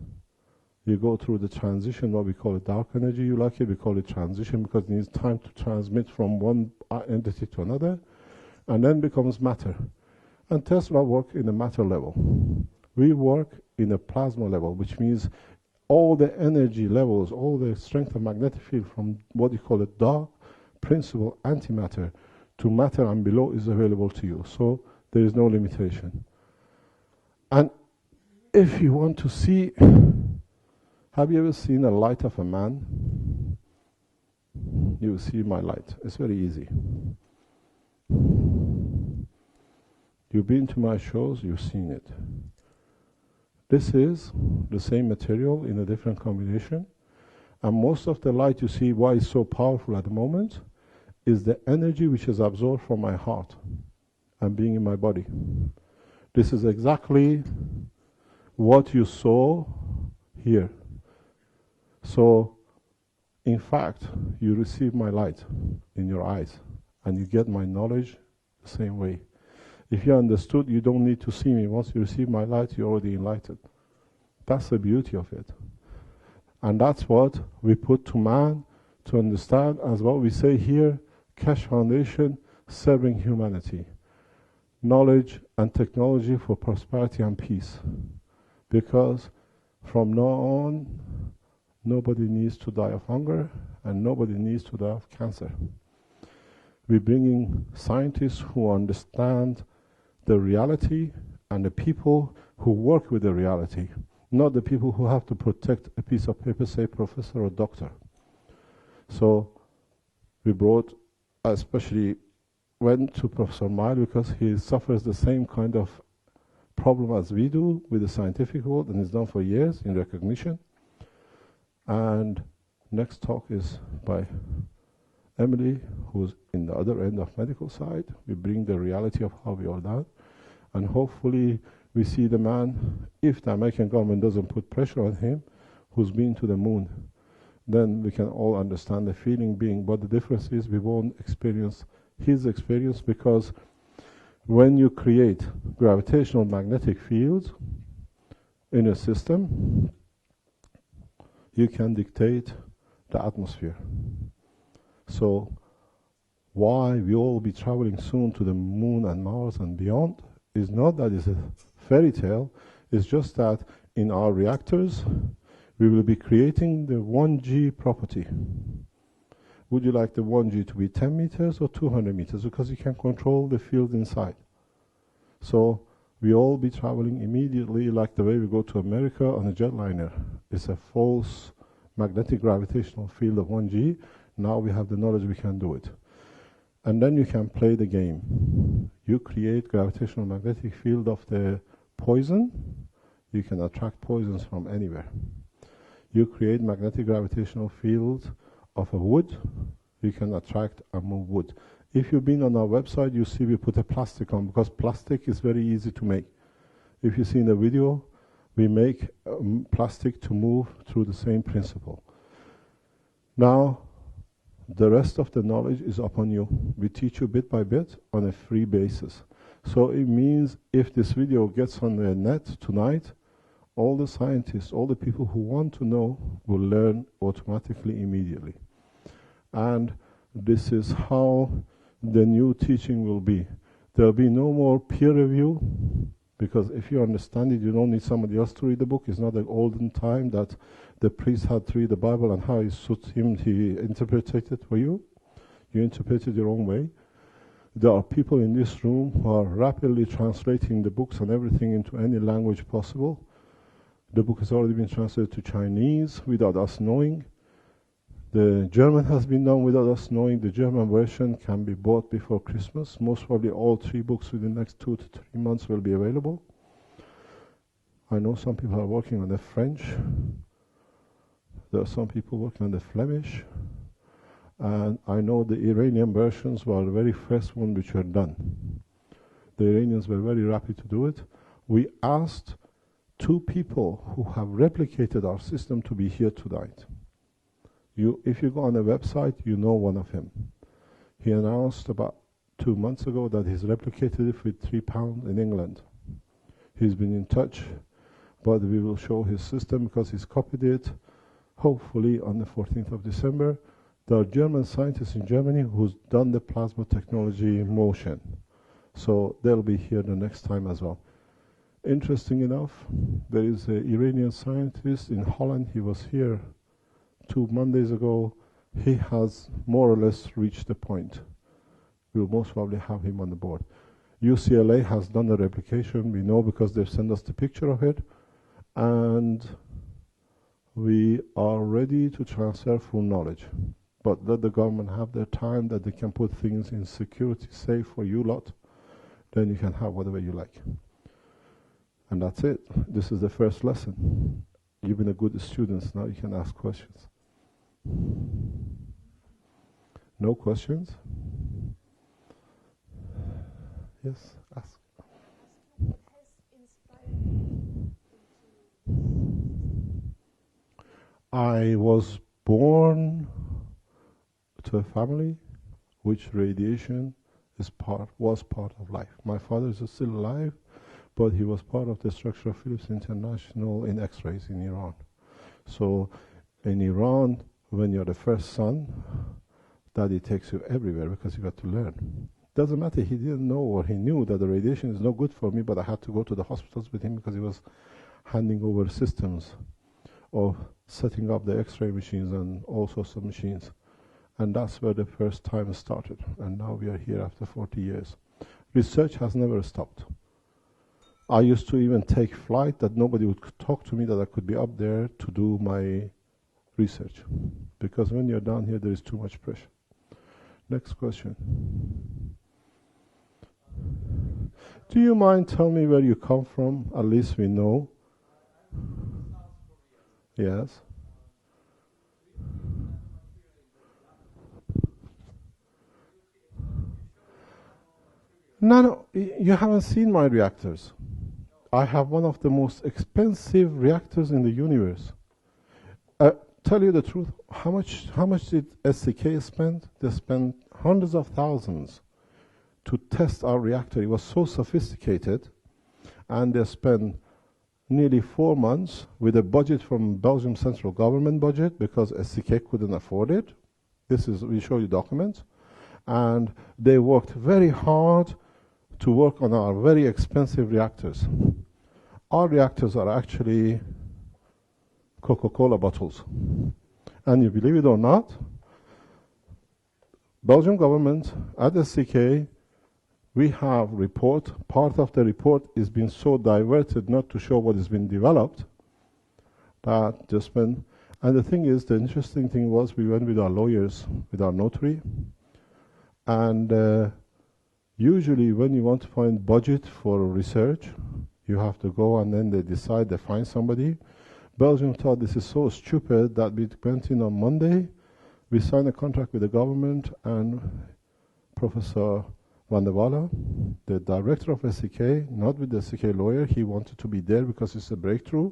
A: you go through the transition, what we call it dark energy, you like it, we call it transition because it needs time to transmit from one entity to another, and then becomes matter. And Tesla worked in a matter level. We work in a plasma level, which means all the energy levels, all the strength of magnetic field from what you call a dark principle antimatter to matter and below is available to you. So there is no limitation. And if you want to see, have you ever seen a light of a man? You will see my light. It's very easy. You've been to my shows, you've seen it. This is the same material in a different combination. And most of the light you see, why it's so powerful at the moment, is the energy which is absorbed from my heart and being in my body. This is exactly what you saw here. So, in fact, you receive my light in your eyes, and you get my knowledge the same way. If you understood, you don't need to see me. Once you receive my light, you're already enlightened. That's the beauty of it. And that's what we put to man to understand, as what we say here, Keshe Foundation serving humanity. Knowledge and technology for prosperity and peace. Because from now on, nobody needs to die of hunger and nobody needs to die of cancer. We're bringing scientists who understand the reality and the people who work with the reality, not the people who have to protect a piece of paper, say professor or doctor. So we brought, especially went to Professor Miles because he suffers the same kind of problem as we do with the scientific world, and it's done for years in recognition. And next talk is by Emily, who's in the other end of medical side. We bring the reality of how we are done, and hopefully we see the man, if the American government doesn't put pressure on him, who's been to the moon. Then we can all understand the feeling being, but the difference is we won't experience his experience, because when you create gravitational magnetic fields in a system, you can dictate the atmosphere. So why we all will be traveling soon to the moon and Mars and beyond is not that it's a fairy tale, it's just that in our reactors we will be creating the 1G property. Would you like the 1G to be 10 meters or 200 meters? Because you can control the field inside. So we all be traveling immediately like the way we go to America on a jetliner. It's a false magnetic gravitational field of 1G. Now we have the knowledge, we can do it. And then you can play the game. You create gravitational magnetic field of the poison. You can attract poisons from anywhere. You create magnetic gravitational field of a wood. You can attract and move wood. If you've been on our website, you see we put a plastic on, because plastic is very easy to make. If you see in the video, we make plastic to move through the same principle. Now, the rest of the knowledge is upon you. We teach you bit by bit on a free basis. So it means if this video gets on the net tonight, all the scientists, all the people who want to know will learn automatically, immediately. And this is how the new teaching will be. There'll be no more peer review, because if you understand it, you don't need somebody else to read the book. It's not the olden time that the priest had to read the Bible and how it suits him, he interpreted it for you. You interpret it your own way. There are people in this room who are rapidly translating the books and everything into any language possible. The book has already been translated to Chinese without us knowing. The German has been done without us knowing. The German version can be bought before Christmas. Most probably all 3 books within the next 2 to 3 months will be available. I know some people are working on the French. There are some people working on the Flemish. And I know the Iranian versions were the very first one which were done. The Iranians were very happy to do it. We asked 2 people who have replicated our system to be here tonight. If you go on the website, you know one of him. He announced about 2 months ago that he's replicated it with £3 in England. He's been in touch, but we will show his system because he's copied it, hopefully on the 14th of December. There are German scientists in Germany who's done the plasma technology in motion. So they'll be here the next time as well. Interesting enough, there is an Iranian scientist in Holland. He was here 2 Mondays ago. He has more or less reached the point. We'll most probably have him on the board. UCLA has done a replication, we know, because they've sent us the picture of it. And we are ready to transfer full knowledge. But let the government have their time that they can put things in security safe for you lot. Then you can have whatever you like. And that's it. This is the first lesson. You've been a good student, now you can ask questions. No questions? Yes, ask.
C: What has inspired you into
A: I was born to a family which radiation was part of life. My father is still alive, but he was part of the structure of Philips International in X-rays in Iran. So in Iran, when you're the first son, daddy takes you everywhere because you got to learn. Doesn't matter, he didn't know or he knew that the radiation is no good for me, but I had to go to the hospitals with him because he was handing over systems of setting up the X-ray machines and all sorts of machines. And that's where the first time started. And now we are here after 40 years. Research has never stopped. I used to even take flight that nobody would talk to me, that I could be up there to do my research. Because when you're down here, there is too much pressure. Next question. Do you mind telling me where you come from? At least we know. Yes. No, you haven't seen my reactors. I have one of the most expensive reactors in the universe. Tell you the truth, how much did SCK spend? They spent hundreds of thousands to test our reactor. It was so sophisticated, and they spent nearly 4 months with a budget from Belgium central government budget because SCK couldn't afford it. We show you documents. And they worked very hard to work on our very expensive reactors. Our reactors are actually Coca-Cola bottles. And you believe it or not, Belgian government at SCK, we have report. Part of the report is being so diverted not to show what has been developed. That just been, and the thing is, the interesting thing was we went with our lawyers, with our notary, and usually when you want to find budget for research, you have to go and then they decide, they find somebody. Belgium thought this is so stupid that we went in on Monday, we signed a contract with the government, and Professor Van der Walle, the director of SCK, not with the SCK lawyer, he wanted to be there because it's a breakthrough.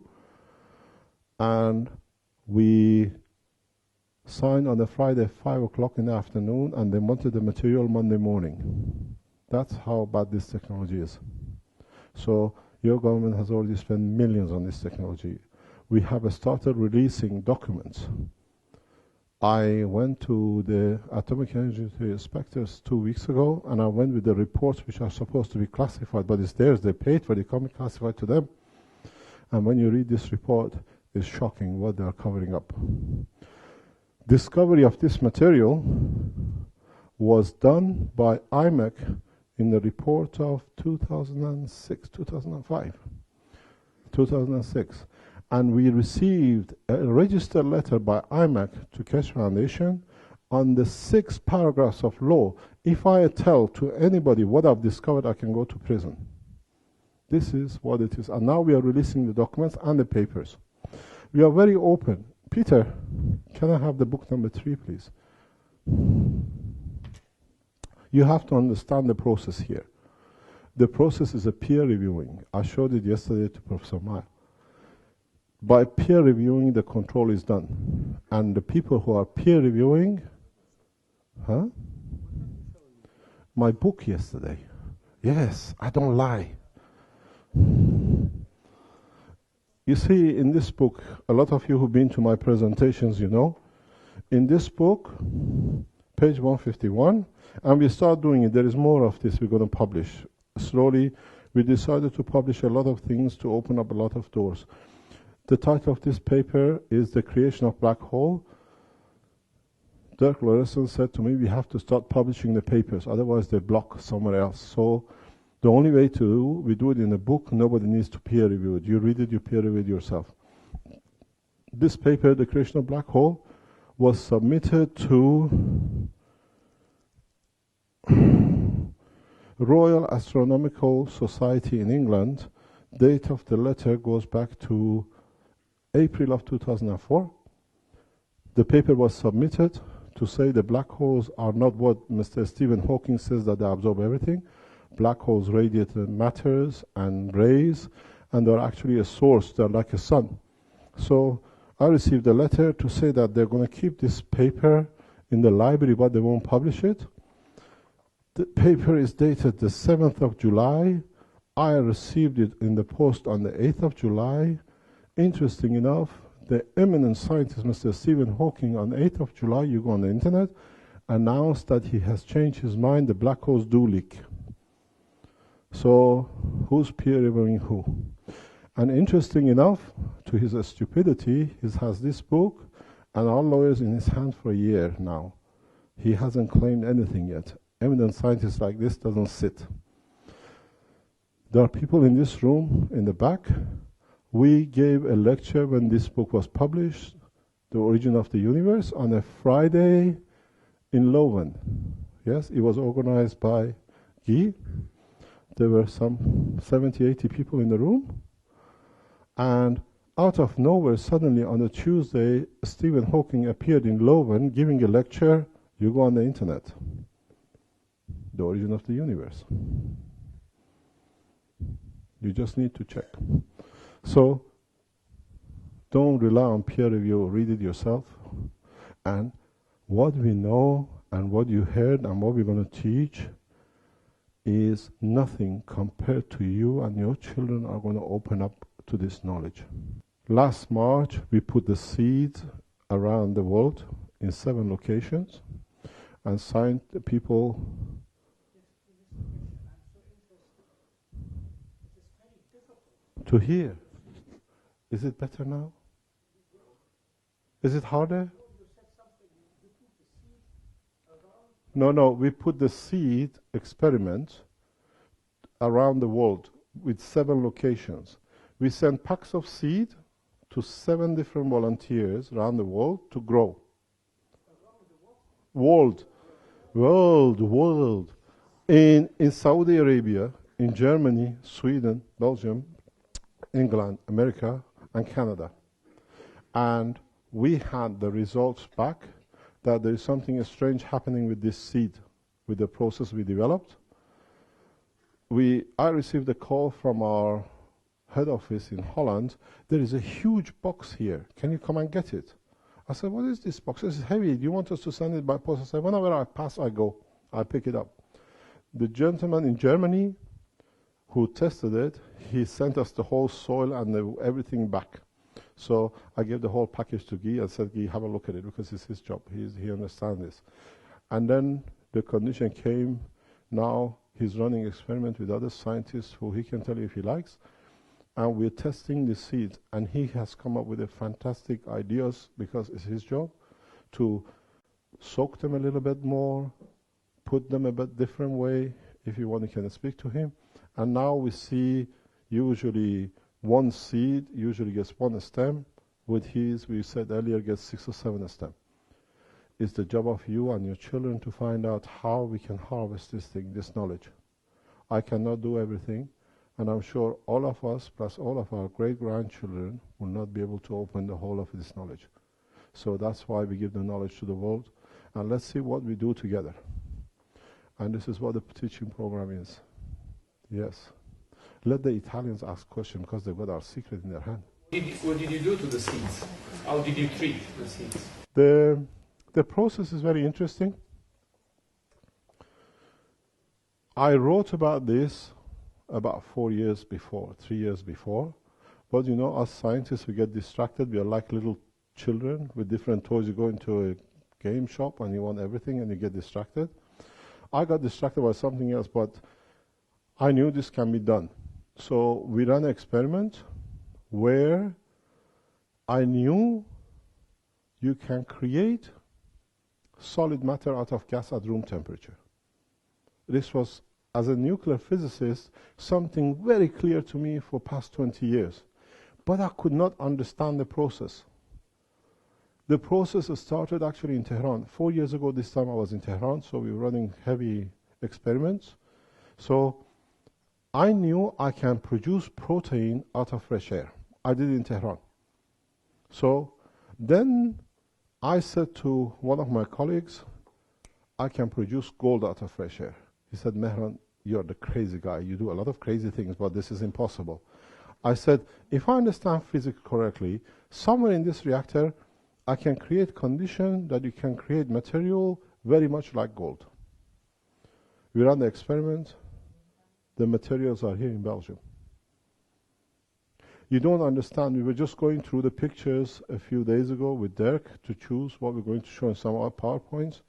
A: And we signed on the Friday, 5 o'clock in the afternoon, and they wanted the material Monday morning. That's how bad this technology is. So your government has already spent millions on this technology. We have started releasing documents. I went to the atomic energy inspectors 2 weeks ago, and I went with the reports which are supposed to be classified, but it's theirs, they paid for it, they come classified to them. And when you read this report, it's shocking what they are covering up. Discovery of this material was done by IMEC in the report of 2006, 2005, 2006. And we received a registered letter by IMEC to Keshe Foundation on the 6 paragraphs of law. If I tell to anybody what I've discovered, I can go to prison. This is what it is. And now we are releasing the documents and the papers. We are very open. Peter, can I have the book number 3, please? You have to understand the process here. The process is a peer reviewing. I showed it yesterday to Professor Meyer. By peer reviewing, the control is done. And the people who are peer reviewing, my book yesterday. Yes, I don't lie. You see, in this book, a lot of you who've been to my presentations, you know, in this book, page 151, and we start doing it. There is more of this we're going to publish. Slowly, we decided to publish a lot of things to open up a lot of doors. The title of this paper is The Creation of Black Hole. Dirk Lauresen said to me, we have to start publishing the papers, otherwise they block somewhere else. So the only way to do, we do it in a book, nobody needs to peer review it. You read it, you peer review it yourself. This paper, The Creation of Black Hole, was submitted to Royal Astronomical Society in England. Date of the letter goes back to April of 2004. The paper was submitted to say the black holes are not what Mr. Stephen Hawking says, that they absorb everything. Black holes radiate matters and rays, and they're actually a source. They're like a sun. So I received a letter to say that they're going to keep this paper in the library, but they won't publish it. The paper is dated the 7th of July. I received it in the post on the 8th of July. Interesting enough, the eminent scientist, Mr. Stephen Hawking, on the 8th of July, you go on the internet, announced that he has changed his mind, the black holes do leak. So, who's peer reviewing who? And interesting enough, to his stupidity, he has this book and our lawyers in his hand for a year now. He hasn't claimed anything yet. Eminent scientists like this doesn't sit. There are people in this room, in the back. We gave a lecture when this book was published, The Origin of the Universe, on a Friday in Leuven. Yes, it was organized by Guy. There were some 70, 80 people in the room. And out of nowhere, suddenly on a Tuesday, Stephen Hawking appeared in Leuven giving a lecture. You go on the internet. The Origin of the Universe. You just need to check. So, don't rely on peer review, read it yourself. And what we know and what you heard and what we're going to teach is nothing compared to you, and your children are going to open up to this knowledge. Last March, we put the seeds around the world in 7 locations and signed the people. To hear. Is it better now? Is it harder? No, we put the seed experiment around the world with 7 locations. We sent packs of seed to 7 different volunteers around the world to grow. World. In Saudi Arabia, in Germany, Sweden, Belgium, England, America, and Canada. And we had the results back that there is something strange happening with this seed, with the process we developed. I received a call from our head office in Holland. There is a huge box here. Can you come and get it? I said, what is this box? This is heavy. Do you want us to send it by post? I said, whenever I pass, I go. I pick it up. The gentleman in Germany who tested it, he sent us the whole soil and everything back. So I gave the whole package to Guy and said, Guy, have a look at it, because it's his job. He understands this. And then the condition came. Now he's running experiment with other scientists who he can tell you if he likes. And we're testing the seeds. And he has come up with a fantastic ideas, because it's his job, to soak them a little bit more, put them a bit different way. If you want, you can speak to him. And now we see usually one seed usually gets 1 stem. With his, we said earlier, gets 6 or 7 stems. It's the job of you and your children to find out how we can harvest this thing, this knowledge. I cannot do everything, and I'm sure all of us, plus all of our great-grandchildren, will not be able to open the whole of this knowledge. So that's why we give the knowledge to the world, and let's see what we do together. And this is what the teaching program is. Yes. Let the Italians ask questions, because they've got our secret in their hand.
B: What did you do to the seeds? How did you treat the seeds?
A: The process is very interesting. I wrote about this about 4 years before, 3 years before. But you know, us scientists, we get distracted. We are like little children with different toys. You go into a game shop and you want everything and you get distracted. I got distracted by something else, but I knew this can be done. So we ran an experiment where I knew you can create solid matter out of gas at room temperature. This was, as a nuclear physicist, something very clear to me for past 20 years. But I could not understand the process. The process started actually in Tehran. 4 years ago this time I was in Tehran, so we were running heavy experiments. So I knew I can produce protein out of fresh air. I did it in Tehran. So then I said to one of my colleagues, I can produce gold out of fresh air. He said, Mehran, you're the crazy guy. You do a lot of crazy things, but this is impossible. I said, if I understand physics correctly, somewhere in this reactor, I can create condition that you can create material very much like gold. We ran the experiment. The materials are here in Belgium. You don't understand. We were just going through the pictures a few days ago with Dirk to choose what we're going to show in some of our PowerPoints.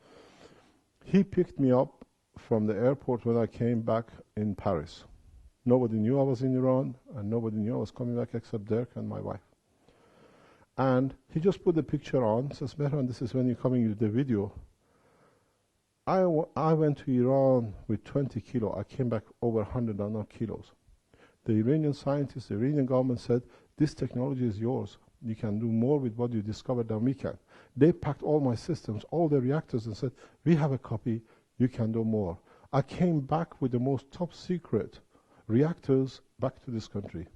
A: He picked me up from the airport when I came back in Paris. Nobody knew I was in Iran, and nobody knew I was coming back except Dirk and my wife. And he just put the picture on, says, Mehran, this is when you're coming with the video. I went to Iran with 20 kilos. I came back over 100 and not kilos. The Iranian scientists, the Iranian government said, this technology is yours. You can do more with what you discovered than we can. They packed all my systems, all the reactors, and said, we have a copy, you can do more. I came back with the most top secret reactors back to this country.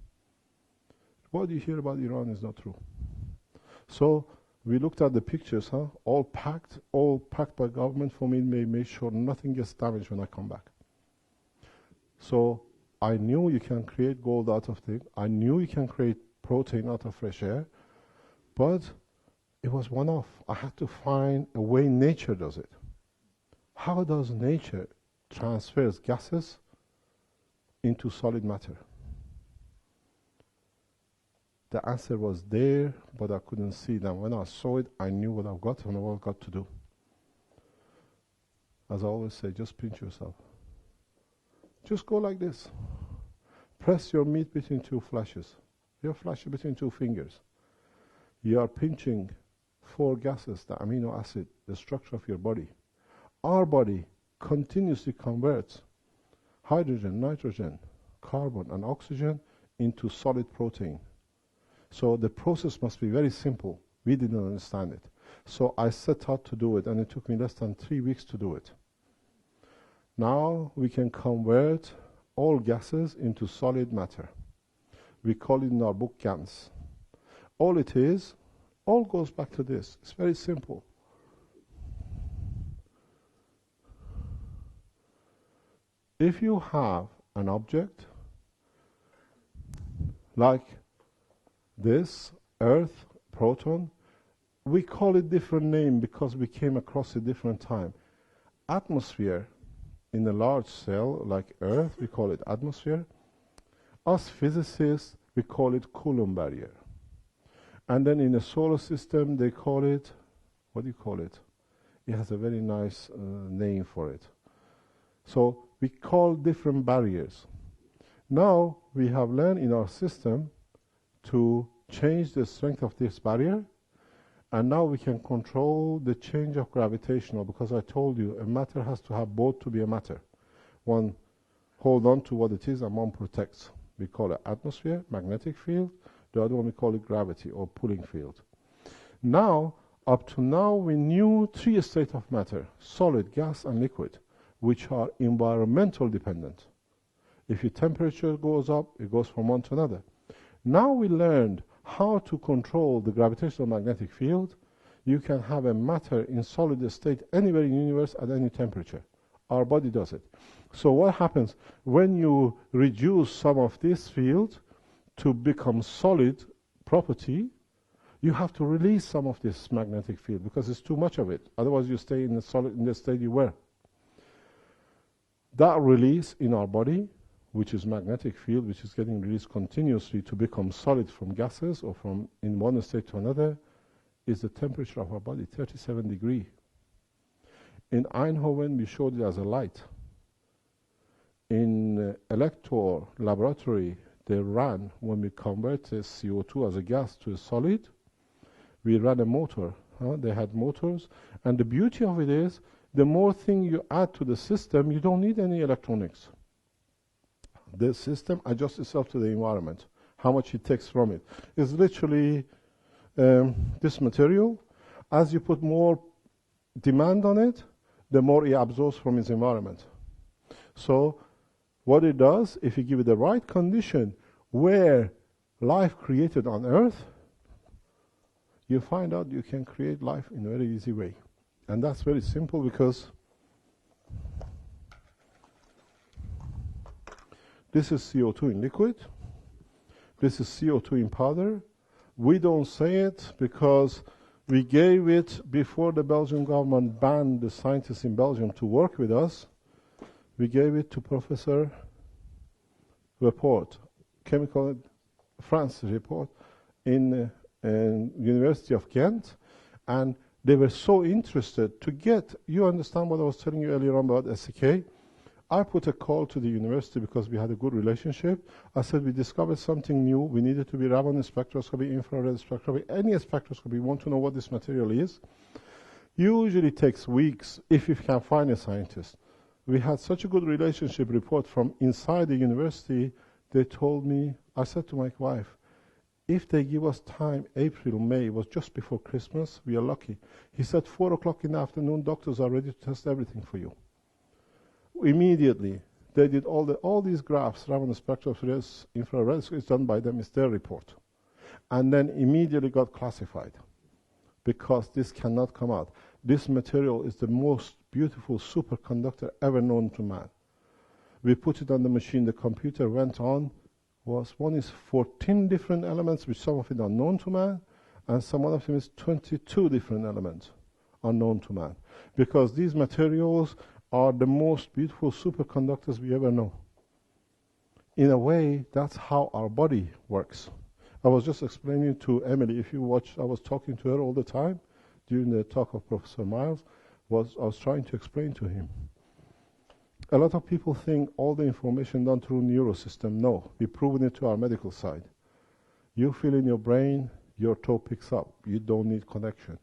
A: What you hear about Iran is not true. So we looked at the pictures, all packed by government for me. They made sure nothing gets damaged when I come back. So I knew you can create gold out of things. I knew you can create protein out of fresh air, but it was one-off. I had to find a way nature does it. How does nature transfers gases into solid matter? The answer was there, but I couldn't see them. When I saw it, I knew what I've got and what I've got to do. As I always say, just pinch yourself. Just go like this. Press your meat between two flashes. Your flash between two fingers. You are pinching 4 gases, the amino acid, the structure of your body. Our body continuously converts hydrogen, nitrogen, carbon, and oxygen into solid protein. So the process must be very simple. We didn't understand it. So I set out to do it, and it took me less than 3 weeks to do it. Now we can convert all gases into solid matter. We call it in our book GANs. All it is, all goes back to this. It's very simple. If you have an object like this, Earth, proton, we call it different name because we came across it different time. Atmosphere, in a large cell like Earth, we call it atmosphere. Us physicists, we call it Coulomb barrier. And then in a solar system, they call it, what do you call it? It has a very nice name for it. So we call different barriers. Now we have learned in our system to change the strength of this barrier, and now we can control the change of gravitational, because I told you a matter has to have both to be a matter. One hold on to what it is and one protects. We call it atmosphere, magnetic field. The other one we call it gravity or pulling field. Now, up to now, we knew 3 states of matter, solid, gas, and liquid, which are environmental dependent. If your temperature goes up, it goes from one to another. Now we learned how to control the gravitational magnetic field. You can have a matter in solid state anywhere in the universe at any temperature. Our body does it. So what happens when you reduce some of this field to become solid property, you have to release some of this magnetic field because it's too much of it. Otherwise you stay in the solid in the state you were. That release in our body, which is magnetic field, which is getting released continuously to become solid from gases or from in one state to another, is the temperature of our body, 37 degrees. In Eindhoven, we showed it as a light. In Elector laboratory, they ran, when we converted CO2 as a gas to a solid, we ran a motor. They had motors. And the beauty of it is, the more thing you add to the system, you don't need any electronics. The system adjusts itself to the environment, how much it takes from it. It's literally this material. As you put more demand on it, the more it absorbs from its environment. So What it does, if you give it the right condition where life created on Earth, you find out you can create life in a very easy way. And that's very simple because this is CO2 in liquid, this is CO2 in powder. We don't say it because we gave it before the Belgian government banned the scientists in Belgium to work with us. We gave it to Professor Report, chemical France report in University of Ghent, and they were so interested to get, you understand what I was telling you earlier on about SK? I put a call to the university because we had a good relationship. I said, we discovered something new. We needed to be Raman spectroscopy, infrared spectroscopy, any spectroscopy. We want to know what this material is. Usually takes weeks if you can find a scientist. We had such a good relationship report from inside the university. They told me, I said to my wife, if they give us time, April, May, it was just before Christmas, we are lucky. He said, 4 o'clock in the afternoon, doctors are ready to test everything for you. Immediately, they did all these graphs, Raman spectroscopy, infrared, it's done by them, it's their report. And then immediately got classified because this cannot come out. This material is the most beautiful superconductor ever known to man. We put it on the machine, the computer went on, one is 14 different elements, which some of it are known to man, and some of them is 22 different elements unknown to man. Because these materials are the most beautiful superconductors we ever know. In a way, that's how our body works. I was just explaining to Emily, if you watch, I was talking to her all the time during the talk of Professor Miles, I was trying to explain to him. A lot of people think all the information done through neurosystem. No, we've proven it to our medical side. You feel in your brain, your toe picks up. You don't need connection.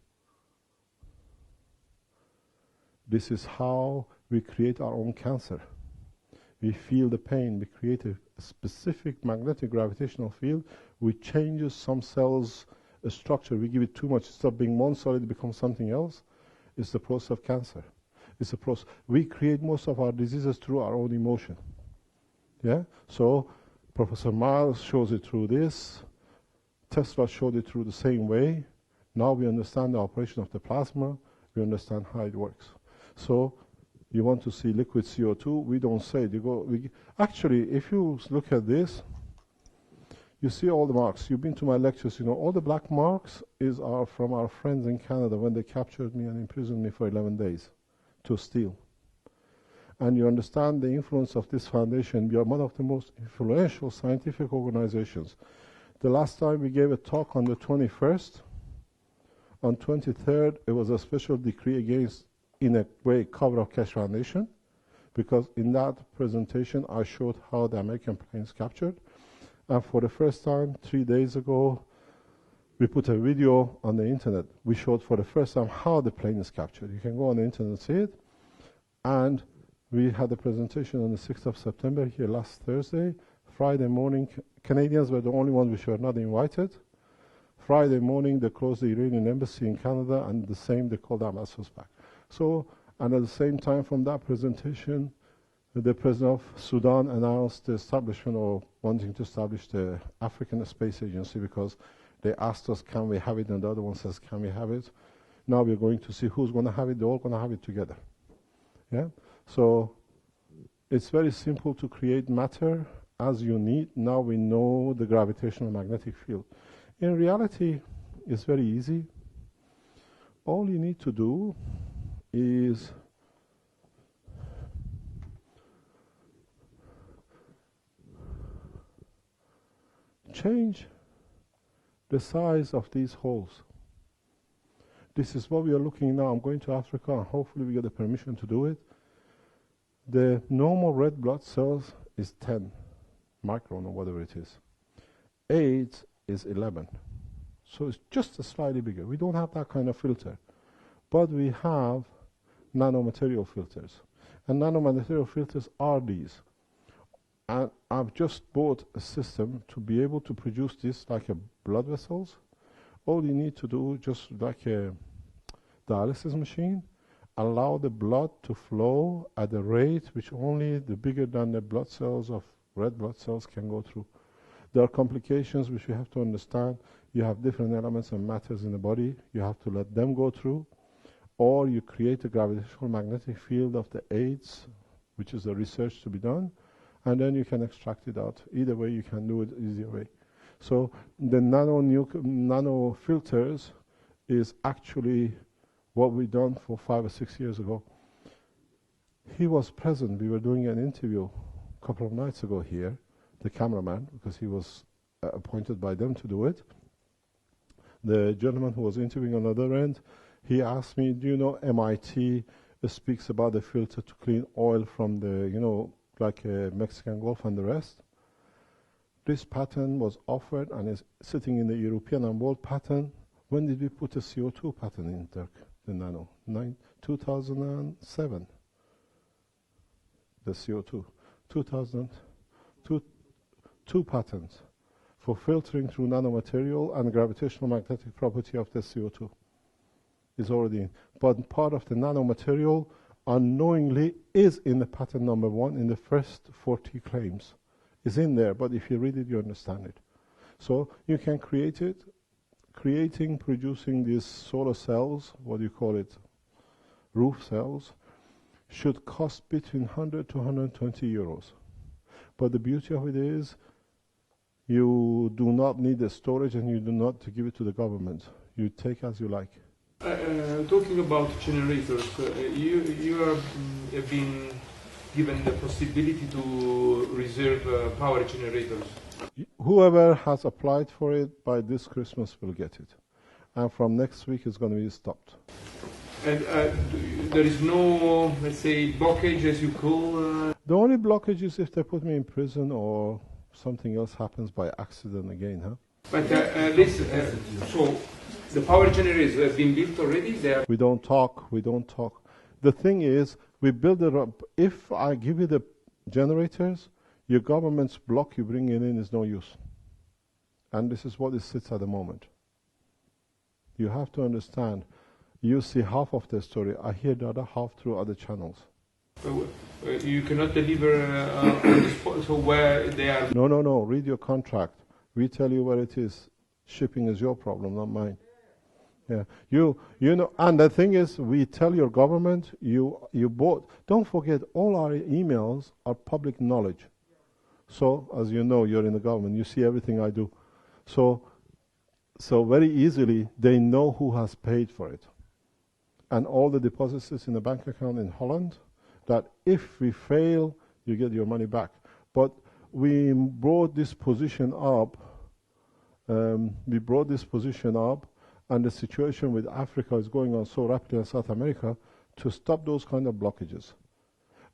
A: This is how we create our own cancer. We feel the pain. We create a specific magnetic gravitational field which changes some cells' structure. We give it too much. Instead of being one solid, it becomes something else. It's the process of cancer. It's a process. We create most of our diseases through our own emotion. Yeah? So Professor Miles shows it through this. Tesla showed it through the same way. Now we understand the operation of the plasma. We understand how it works. So you want to see liquid CO2, we don't say it. Actually, if you look at this, you see all the marks. You've been to my lectures, you know, all the black marks are from our friends in Canada when they captured me and imprisoned me for 11 days to steal. And you understand the influence of this foundation. We are one of the most influential scientific organizations. The last time we gave a talk on the 21st, on 23rd, it was a special decree against, in a way, cover of Keshe Foundation, because in that presentation I showed how the American plane is captured. And for the first time, 3 days ago, we put a video on the internet. We showed for the first time how the plane is captured. You can go on the internet and see it. And we had a presentation on the 6th of September here last Thursday. Friday morning, Canadians were the only ones which were not invited. Friday morning, they closed the Iranian embassy in Canada, and the same, they called our ambassadors back. So, and at the same time from that presentation, the president of Sudan announced the establishment or wanting to establish the African Space Agency because they asked us, can we have it? And the other one says, can we have it? Now we're going to see who's going to have it. They're all going to have it together. Yeah? So it's very simple to create matter as you need. Now we know the gravitational magnetic field. In reality, it's very easy. All you need to do is change the size of these holes. This is what we are looking now. I'm going to Africa and hopefully we get the permission to do it. The normal red blood cells is 10 micron or whatever it is. AIDS is 11. So it's just slightly bigger. We don't have that kind of filter. But we have nanomaterial filters. And nanomaterial filters are these. And I've just bought a system to be able to produce this like a blood vessels. All you need to do, just like a dialysis machine, allow the blood to flow at a rate which only the bigger than the blood cells of red blood cells can go through. There are complications which we have to understand. You have different elements and matters in the body. You have to let them go through. Or you create a gravitational magnetic field of the aids, which is the research to be done, and then you can extract it out. Either way, you can do it easier way. So the nano filters is actually what we done for 5 or 6 years ago. He was present. We were doing an interview a couple of nights ago here, the cameraman, because he was appointed by them to do it. The gentleman who was interviewing on the other end, he asked me, do you know MIT speaks about the filter to clean oil from the, like Mexican Gulf and the rest? This patent was offered and is sitting in the European and world patent. When did we put a CO2 patent in, Dirk, the nano? 2007. The CO2. 2002, two patents for filtering through nanomaterial and gravitational magnetic property of the CO2 is already in. But part of the nanomaterial unknowingly is in the patent number 1 in the first 40 claims. Is in there, but if you read it, you understand it. So you can create it. Producing these solar cells, what do you call it, roof cells, should cost between 100 to 120 euros. But the beauty of it is you do not need the storage and you do not to give it to the government. You take as you like.
D: Talking about generators, you have been given the possibility to reserve power generators.
A: Whoever has applied for it by this Christmas will get it. And from next week it's going to be stopped.
D: And there is no, let's say, blockage as you call?
A: The only blockage is if they put me in prison or something else happens by accident again, huh?
D: But so the power generators have been built already?
A: We don't talk. The thing is, we build it up. If I give you the generators, your government's block you bring it in is no use. And this is what it sits at the moment. You have to understand, you see half of the story. I hear the other half through other channels.
D: You cannot deliver on the spot, so where they are?
A: No. Read your contract. We tell you where it is. Shipping is your problem, not mine. Yeah, you know, and the thing is, we tell your government, you bought. Don't forget, all our emails are public knowledge. So, as you know, you're in the government. You see everything I do. So very easily, they know who has paid for it. And all the deposits is in the bank account in Holland, that if we fail, you get your money back. But we brought this position up. And the situation with Africa is going on so rapidly in South America to stop those kind of blockages.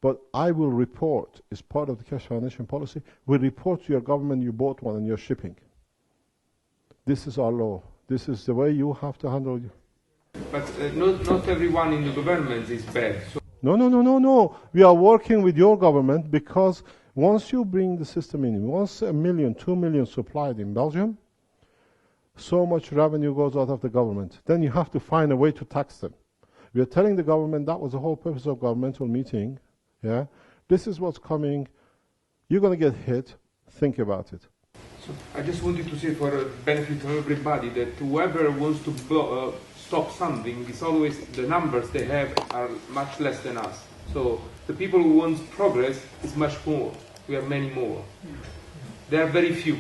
A: But I will report, as part of the Keshe Foundation policy, we report to your government you bought one and you're shipping. This is our law. This is the way you have to handle it.
D: But not everyone in the government is bad. So
A: No. We are working with your government because once you bring the system in, once 1 million, 2 million supplied in Belgium, so much revenue goes out of the government. Then you have to find a way to tax them. We are telling the government that was the whole purpose of governmental meeting. Yeah, this is what's coming. You're going to get hit. Think about it.
D: So I just wanted to say, for the benefit of everybody, that whoever wants to stop something, it's always the numbers they have are much less than us. So the people who want progress is much more. We have many more. There are very few.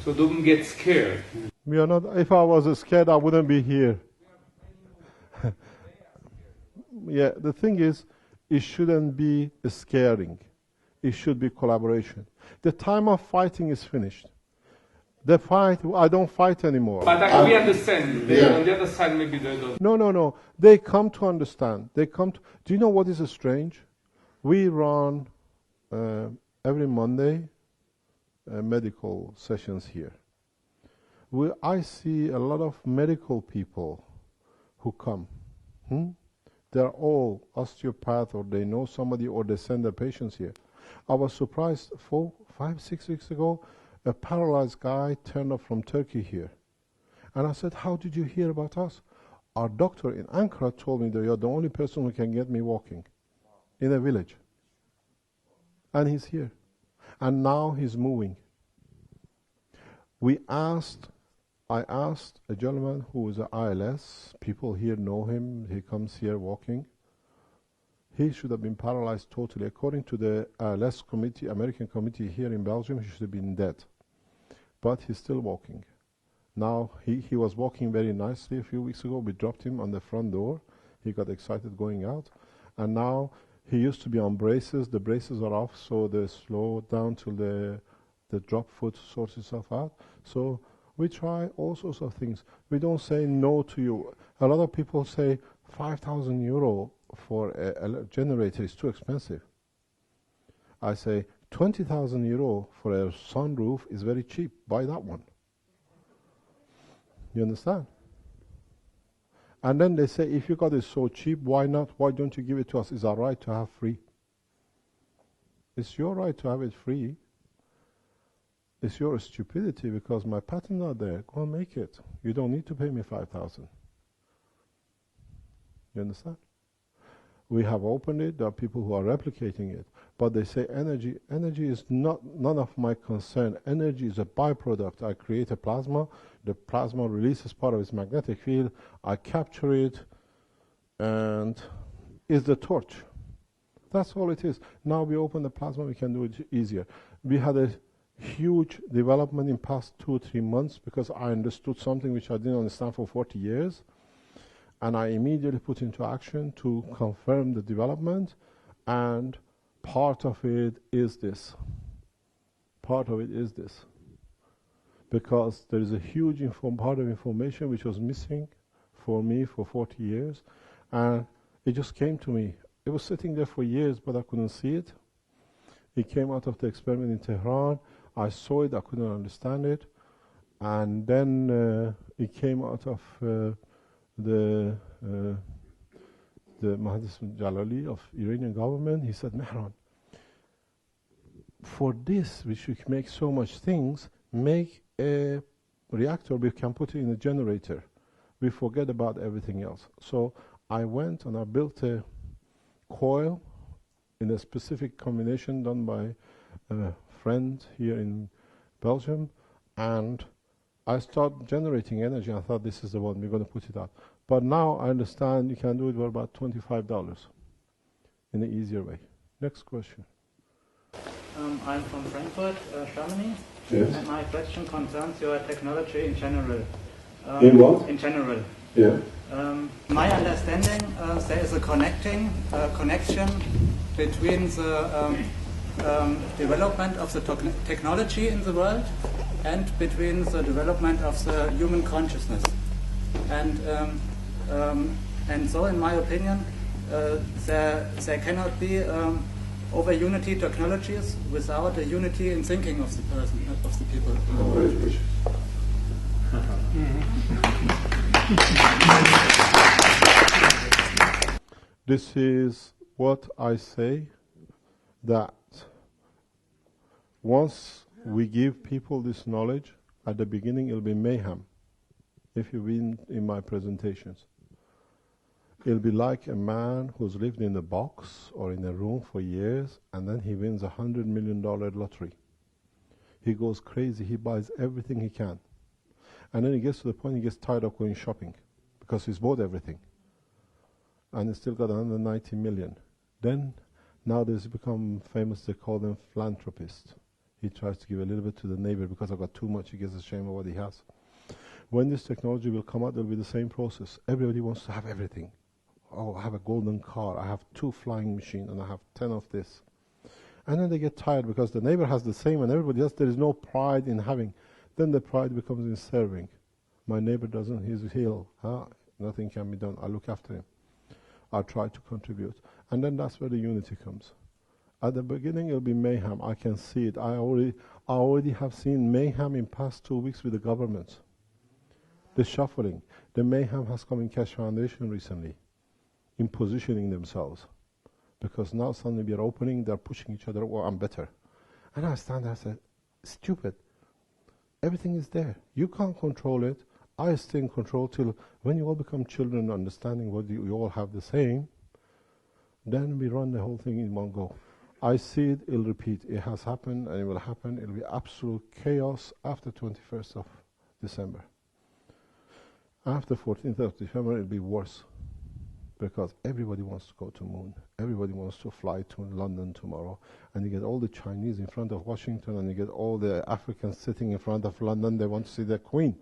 D: So don't get scared.
A: We are not. If I was scared, I wouldn't be here. Yeah, the thing is, it shouldn't be scaring. It should be collaboration. The time of fighting is finished. The fight, I don't fight anymore.
D: But we understand. On the other side, maybe they don't.
A: No. They come to understand. Do you know what is strange? We run every Monday medical sessions here. I see a lot of medical people who come. They're all osteopaths, or they know somebody, or they send their patients here. I was surprised 4, 5, 6 weeks ago, a paralyzed guy turned up from Turkey here. And I said, how did you hear about us? Our doctor in Ankara told me that you're the only person who can get me walking in a village. And he's here. And now he's moving. I asked a gentleman who is an ILS, people here know him, he comes here walking. He should have been paralyzed totally. According to the ILS committee, American committee here in Belgium, he should have been dead. But he's still walking. Now, he was walking very nicely a few weeks ago. We dropped him on the front door. He got excited going out. And now, he used to be on braces. The braces are off, so they slow down till the drop foot sorts itself out. So we try all sorts of things. We don't say no to you. A lot of people say 5,000 euro for a generator is too expensive. I say 20,000 euro for a sunroof is very cheap. Buy that one. You understand? And then they say, if you got it so cheap, why not? Why don't you give it to us? It's our right to have free. It's your right to have it free. It's your stupidity because my patent are there. Go and make it. You don't need to pay me 5,000. You understand? We have opened it. There are people who are replicating it. But they say energy is none of my concern. Energy is a byproduct. I create a plasma. The plasma releases part of its magnetic field. I capture it. And it's the torch. That's all it is. Now we open the plasma, we can do it easier. We had a huge development in past 2 or 3 months because I understood something which I didn't understand for 40 years. And I immediately put into action to confirm the development. And part of it is this. Part of it is this. Because there is a huge part of information which was missing for me for 40 years. And it just came to me. It was sitting there for years, but I couldn't see it. It came out of the experiment in Tehran. I saw it, I couldn't understand it. And then it came out of the Muhammad Jalali of Iranian government. He said, Mehran, for this, we should make so much things, make a reactor, we can put it in a generator. We forget about everything else. So I went and I built a coil in a specific combination done by a friend here in Belgium, and I started generating energy. I thought this is the one, we're going to put it out. But now I understand you can do it for about $25 in an easier way. Next question.
B: I'm from Frankfurt, Germany.
A: Yes.
B: And my question concerns your technology in general.
A: In what?
B: In general.
A: Yeah.
B: My understanding, there is a connection between the development of the technology in the world and between the development of the human consciousness. And so, in my opinion, there cannot be over unity technologies without a unity in thinking of the person, of the people.
A: This is what I say, that once we give people this knowledge, at the beginning it'll be mayhem. If you've been in my presentations, it'll be like a man who's lived in a box or in a room for years, and then he wins $100 million lottery. He goes crazy, he buys everything he can. And then he gets to the point he gets tired of going shopping because he's bought everything. And he's still got another 90 million. Then, nowadays he's become famous, they call them philanthropists. He tries to give a little bit to the neighbor because I've got too much, he gets ashamed of what he has. When this technology will come out, there will be the same process. Everybody wants to have everything. Oh, I have a golden car, I have 2 flying machines, and I have 10 of this. And then they get tired because the neighbor has the same and everybody else, there is no pride in having. Then the pride becomes in serving. My neighbor doesn't, he's ill. Nothing can be done. I look after him. I try to contribute. And then that's where the unity comes. At the beginning it'll be mayhem. I can see it. I already have seen mayhem in past 2 weeks with the government. The shuffling. The mayhem has come in Keshe Foundation recently, in positioning themselves. Because now suddenly we are opening, they're pushing each other, oh, I'm better. And I stand there and say, stupid. Everything is there. You can't control it. I stay in control till when you all become children, understanding what you all have the same, then we run the whole thing in one go. I see it, it'll repeat. It has happened and it will happen. It'll be absolute chaos after 21st of December. After 14th of December, it'll be worse. Because everybody wants to go to moon. Everybody wants to fly to London tomorrow. And you get all the Chinese in front of Washington, and you get all the Africans sitting in front of London. They want to see the Queen.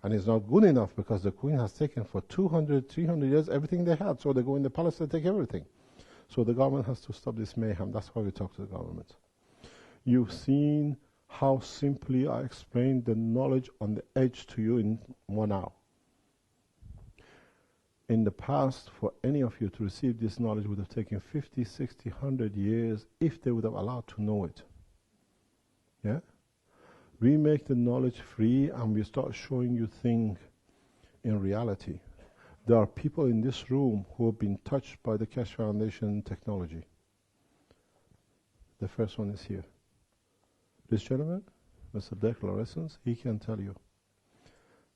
A: And it's not good enough because the Queen has taken for 200, 300 years everything they had. So they go in the palace and take everything. So the government has to stop this mayhem. That's why we talk to the government. You've seen how simply I explained the knowledge on the edge to you in 1 hour. In the past, for any of you to receive this knowledge would have taken 50, 60, 100 years if they would have allowed to know it. Yeah? We make the knowledge free and we start showing you things in reality. There are people in this room who have been touched by the Keshe Foundation technology. The first one is here. This gentleman, Mr. Declarations, he can tell you.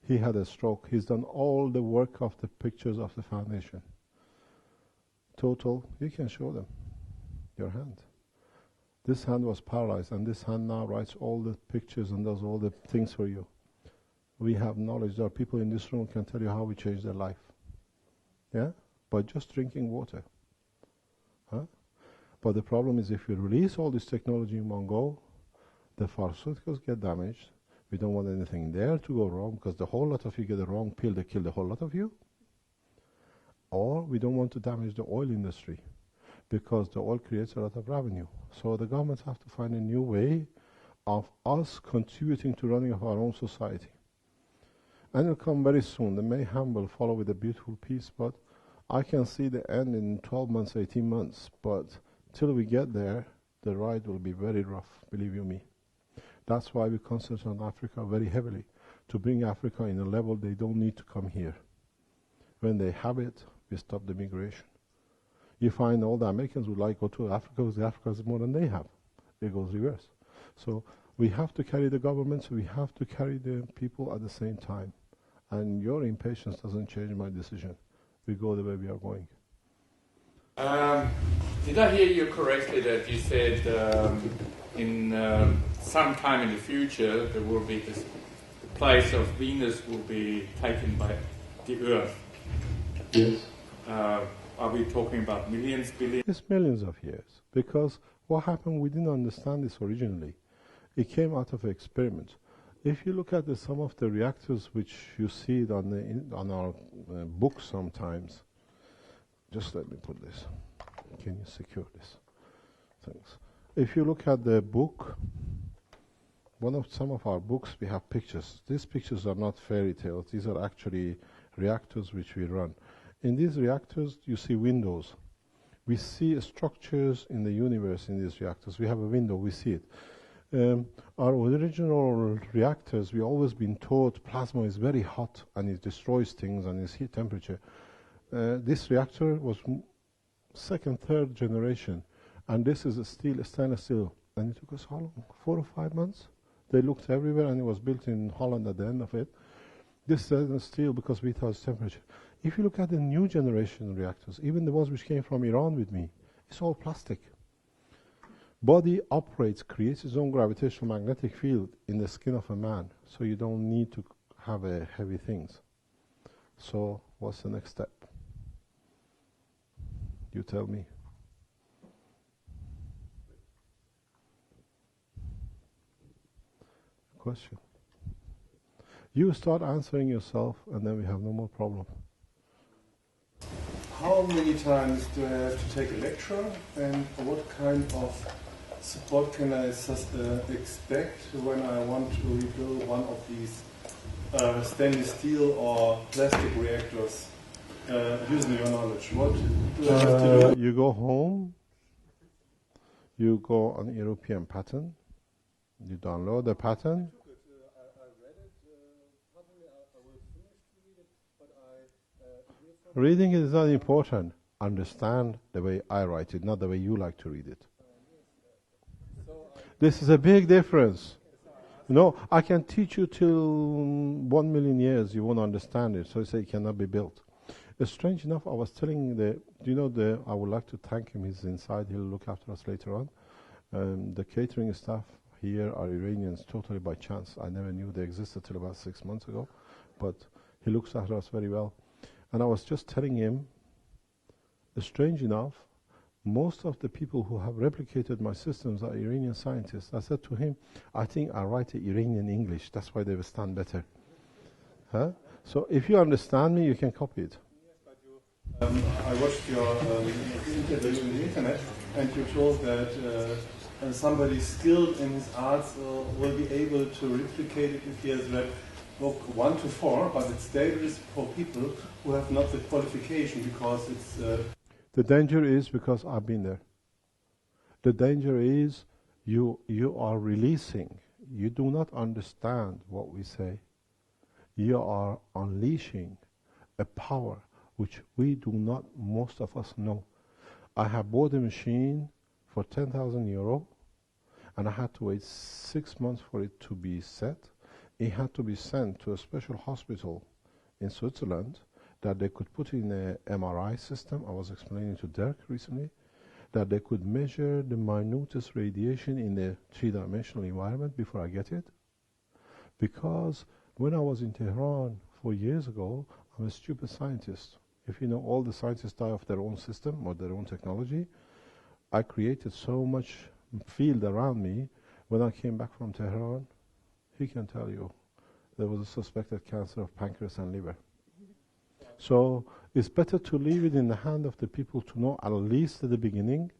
A: He had a stroke. He's done all the work of the pictures of the foundation. Total, you can show them your hand. This hand was paralyzed, and this hand now writes all the pictures and does all the things for you. We have knowledge. There are people in this room who can tell you how we changed their life. Yeah? By just drinking water. Huh? But the problem is if you release all this technology in one go, the pharmaceuticals get damaged. We don't want anything there to go wrong because the whole lot of you get the wrong pill, they kill the whole lot of you. Or we don't want to damage the oil industry because the oil creates a lot of revenue. So the governments have to find a new way of us contributing to running of our own society. And it'll come very soon. The mayhem will follow with a beautiful peace, but I can see the end in 12 months, 18 months. But till we get there, the ride will be very rough, believe you me. That's why we concentrate on Africa very heavily, to bring Africa in a level they don't need to come here. When they have it, we stop the migration. You find all the Americans would like to go to Africa because Africa has more than they have. It goes reverse. So we have to carry the governments, we have to carry the people at the same time. And your impatience doesn't change my decision. We go the way we are going.
E: Did I hear you correctly that you said in some time in the future there will be this, the place of Venus will be taken by the Earth?
A: Yes.
E: Are we talking about millions, billions?
A: It's millions of years. Because what happened, we didn't understand this originally. It came out of an experiment. If you look at some of the reactors which you see it on our books sometimes, just let me put this. Can you secure this? Thanks. If you look at the book, some of our books, we have pictures. These pictures are not fairy tales. These are actually reactors which we run. In these reactors, you see windows. We see structures in the universe in these reactors. We have a window, we see it. Our original reactors, we always been taught plasma is very hot and it destroys things and it's heat temperature. This reactor was second, third generation, and this is a stainless steel. And it took us how long? 4 or 5 months? They looked everywhere, and it was built in Holland at the end of it. This stainless steel because we thought it's temperature. If you look at the new generation reactors, even the ones which came from Iran with me, it's all plastic. Body operates, creates its own gravitational magnetic field in the skin of a man, so you don't need to have heavy things. So what's the next step? You tell me. Question. You start answering yourself, and then we have no more problem.
F: How many times do I have to take a lecture, and what kind of support can I expect when I want to rebuild one of these stainless steel or plastic reactors using your knowledge? What do I have to do?
A: You go home, you go on European pattern, you download the pattern.
F: I read it, probably I will finish to read it, but
A: Reading is not important. Understand the way I write it, not the way you like to read it. This is a big difference. No, I can teach you till 1 million years, you won't understand it. So you say it cannot be built. Strange enough, I was telling I would like to thank him. He's inside. He'll look after us later on. The catering staff here are Iranians totally by chance. I never knew they existed till about 6 months ago. But he looks after us very well. And I was just telling him, strange enough, most of the people who have replicated my systems are Iranian scientists. I said to him, I think I write Iranian English. That's why they will stand better. Huh? So if you understand me, you can copy it.
F: I watched your interview on the internet, and you told that somebody skilled in his arts will be able to replicate it if he has read book 1 to 4, but it's dangerous for people who have not the qualification because it's...
A: The danger is because I've been there. The danger is you are releasing. You do not understand what we say. You are unleashing a power which we do not, most of us, know. I have bought a machine for 10,000 euro, and I had to wait 6 months for it to be set. It had to be sent to a special hospital in Switzerland that they could put in an MRI system. I was explaining to Dirk recently that they could measure the minutest radiation in a three-dimensional environment before I get it. Because when I was in Tehran 4 years ago, I'm a stupid scientist. If you know, all the scientists die of their own system or their own technology. I created so much field around me. When I came back from Tehran, he can tell you, there was a suspected cancer of pancreas and liver. So it's better to leave it in the hand of the people to know at least at the beginning,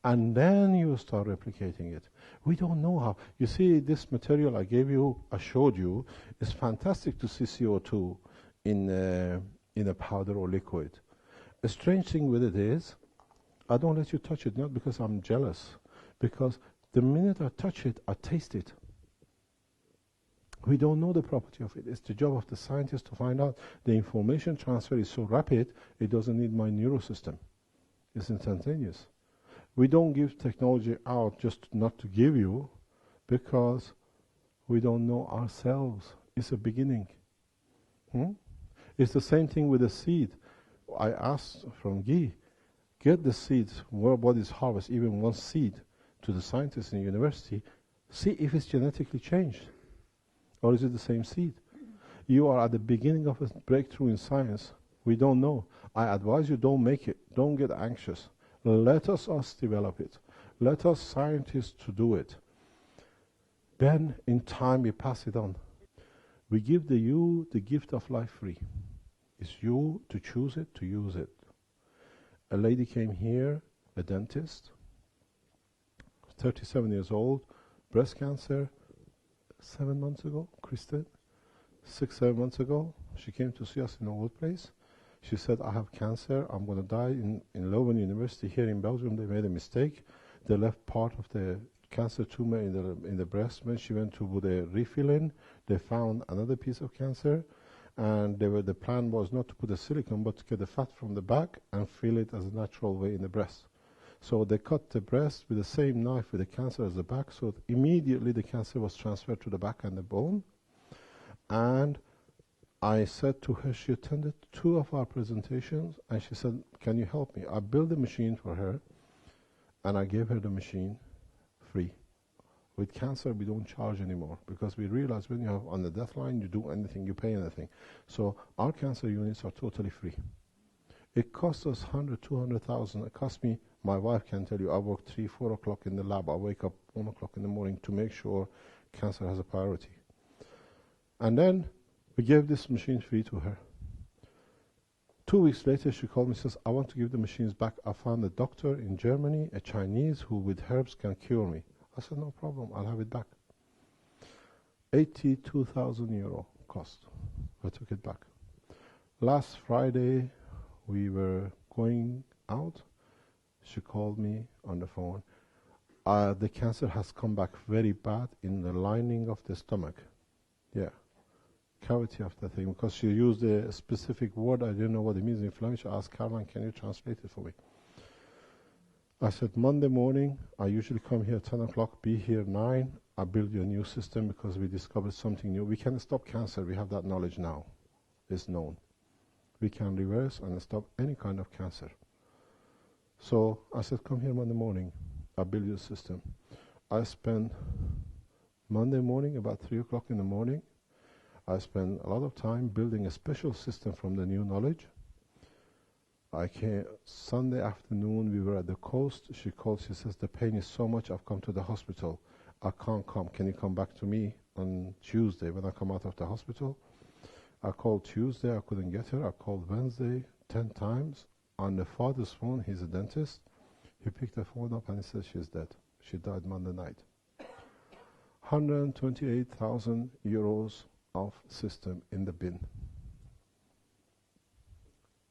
A: and then you start replicating it. We don't know how. You see, this material I gave you, I showed you, it's fantastic to see CO2 in a powder or liquid. A strange thing with it is, I don't let you touch it, not because I'm jealous, because the minute I touch it, I taste it. We don't know the property of it. It's the job of the scientist to find out. The information transfer is so rapid, it doesn't need my neurosystem. It's instantaneous. We don't give technology out just not to give you, because we don't know ourselves. It's a beginning. It's the same thing with the seed. I asked from Guy, get the seeds, what is harvest, even one seed, to the scientists in the university, see if it's genetically changed. Or is it the same seed? You are at the beginning of a breakthrough in science. We don't know. I advise you, don't make it. Don't get anxious. Let us develop it. Let us scientists to do it. Then in time we pass it on. We give you the gift of life free. It's you to choose it, to use it. A lady came here, a dentist, 37 years old, breast cancer, 7 months ago, Kristen, 6-7 months ago, she came to see us in our workplace. She said, I have cancer, I'm going to die. In Leuven University here in Belgium, they made a mistake. They left part of the cancer tumor in the breast. When she went to put a refill in, they found another piece of cancer, and the plan was not to put a silicone, but to get the fat from the back and fill it as a natural way in the breast. So they cut the breast with the same knife with the cancer as the back, so immediately the cancer was transferred to the back and the bone. And I said to her, she attended 2 of our presentations, and she said, can you help me? I built a machine for her, and I gave her the machine free. With cancer, we don't charge anymore, because we realize when you have on the death line, you do anything, you pay anything. So our cancer units are totally free. It costs us 100, 200,000. It costs me, my wife can tell you, I work 3, 4 o'clock in the lab. I wake up 1 o'clock in the morning to make sure cancer has a priority. And then we gave this machine free to her. 2 weeks later, she called me and says, I want to give the machines back. I found a doctor in Germany, a Chinese, who with herbs can cure me. I said, no problem, I'll have it back. 82,000 euro cost. I took it back. Last Friday, we were going out. She called me on the phone. The cancer has come back very bad in the lining of the stomach. Yeah. Cavity of the thing. Because she used a specific word, I didn't know what it means in Flemish. I asked Caroline, can you translate it for me? I said, Monday morning, I usually come here at 10 o'clock, be here 9. I build you a new system because we discovered something new. We can stop cancer. We have that knowledge now. It's known. We can reverse and stop any kind of cancer. So I said, come here Monday morning. I build you a system. I spent Monday morning, about 3 o'clock in the morning, I spent a lot of time building a special system from the new knowledge. I came Sunday afternoon, we were at the coast. She called, she says, the pain is so much, I've come to the hospital. I can't come. Can you come back to me on Tuesday when I come out of the hospital? I called Tuesday, I couldn't get her. I called Wednesday 10 times. On the father's phone, he's a dentist. He picked the phone up and he said she's dead. She died Monday night. 128,000 euros of system in the bin.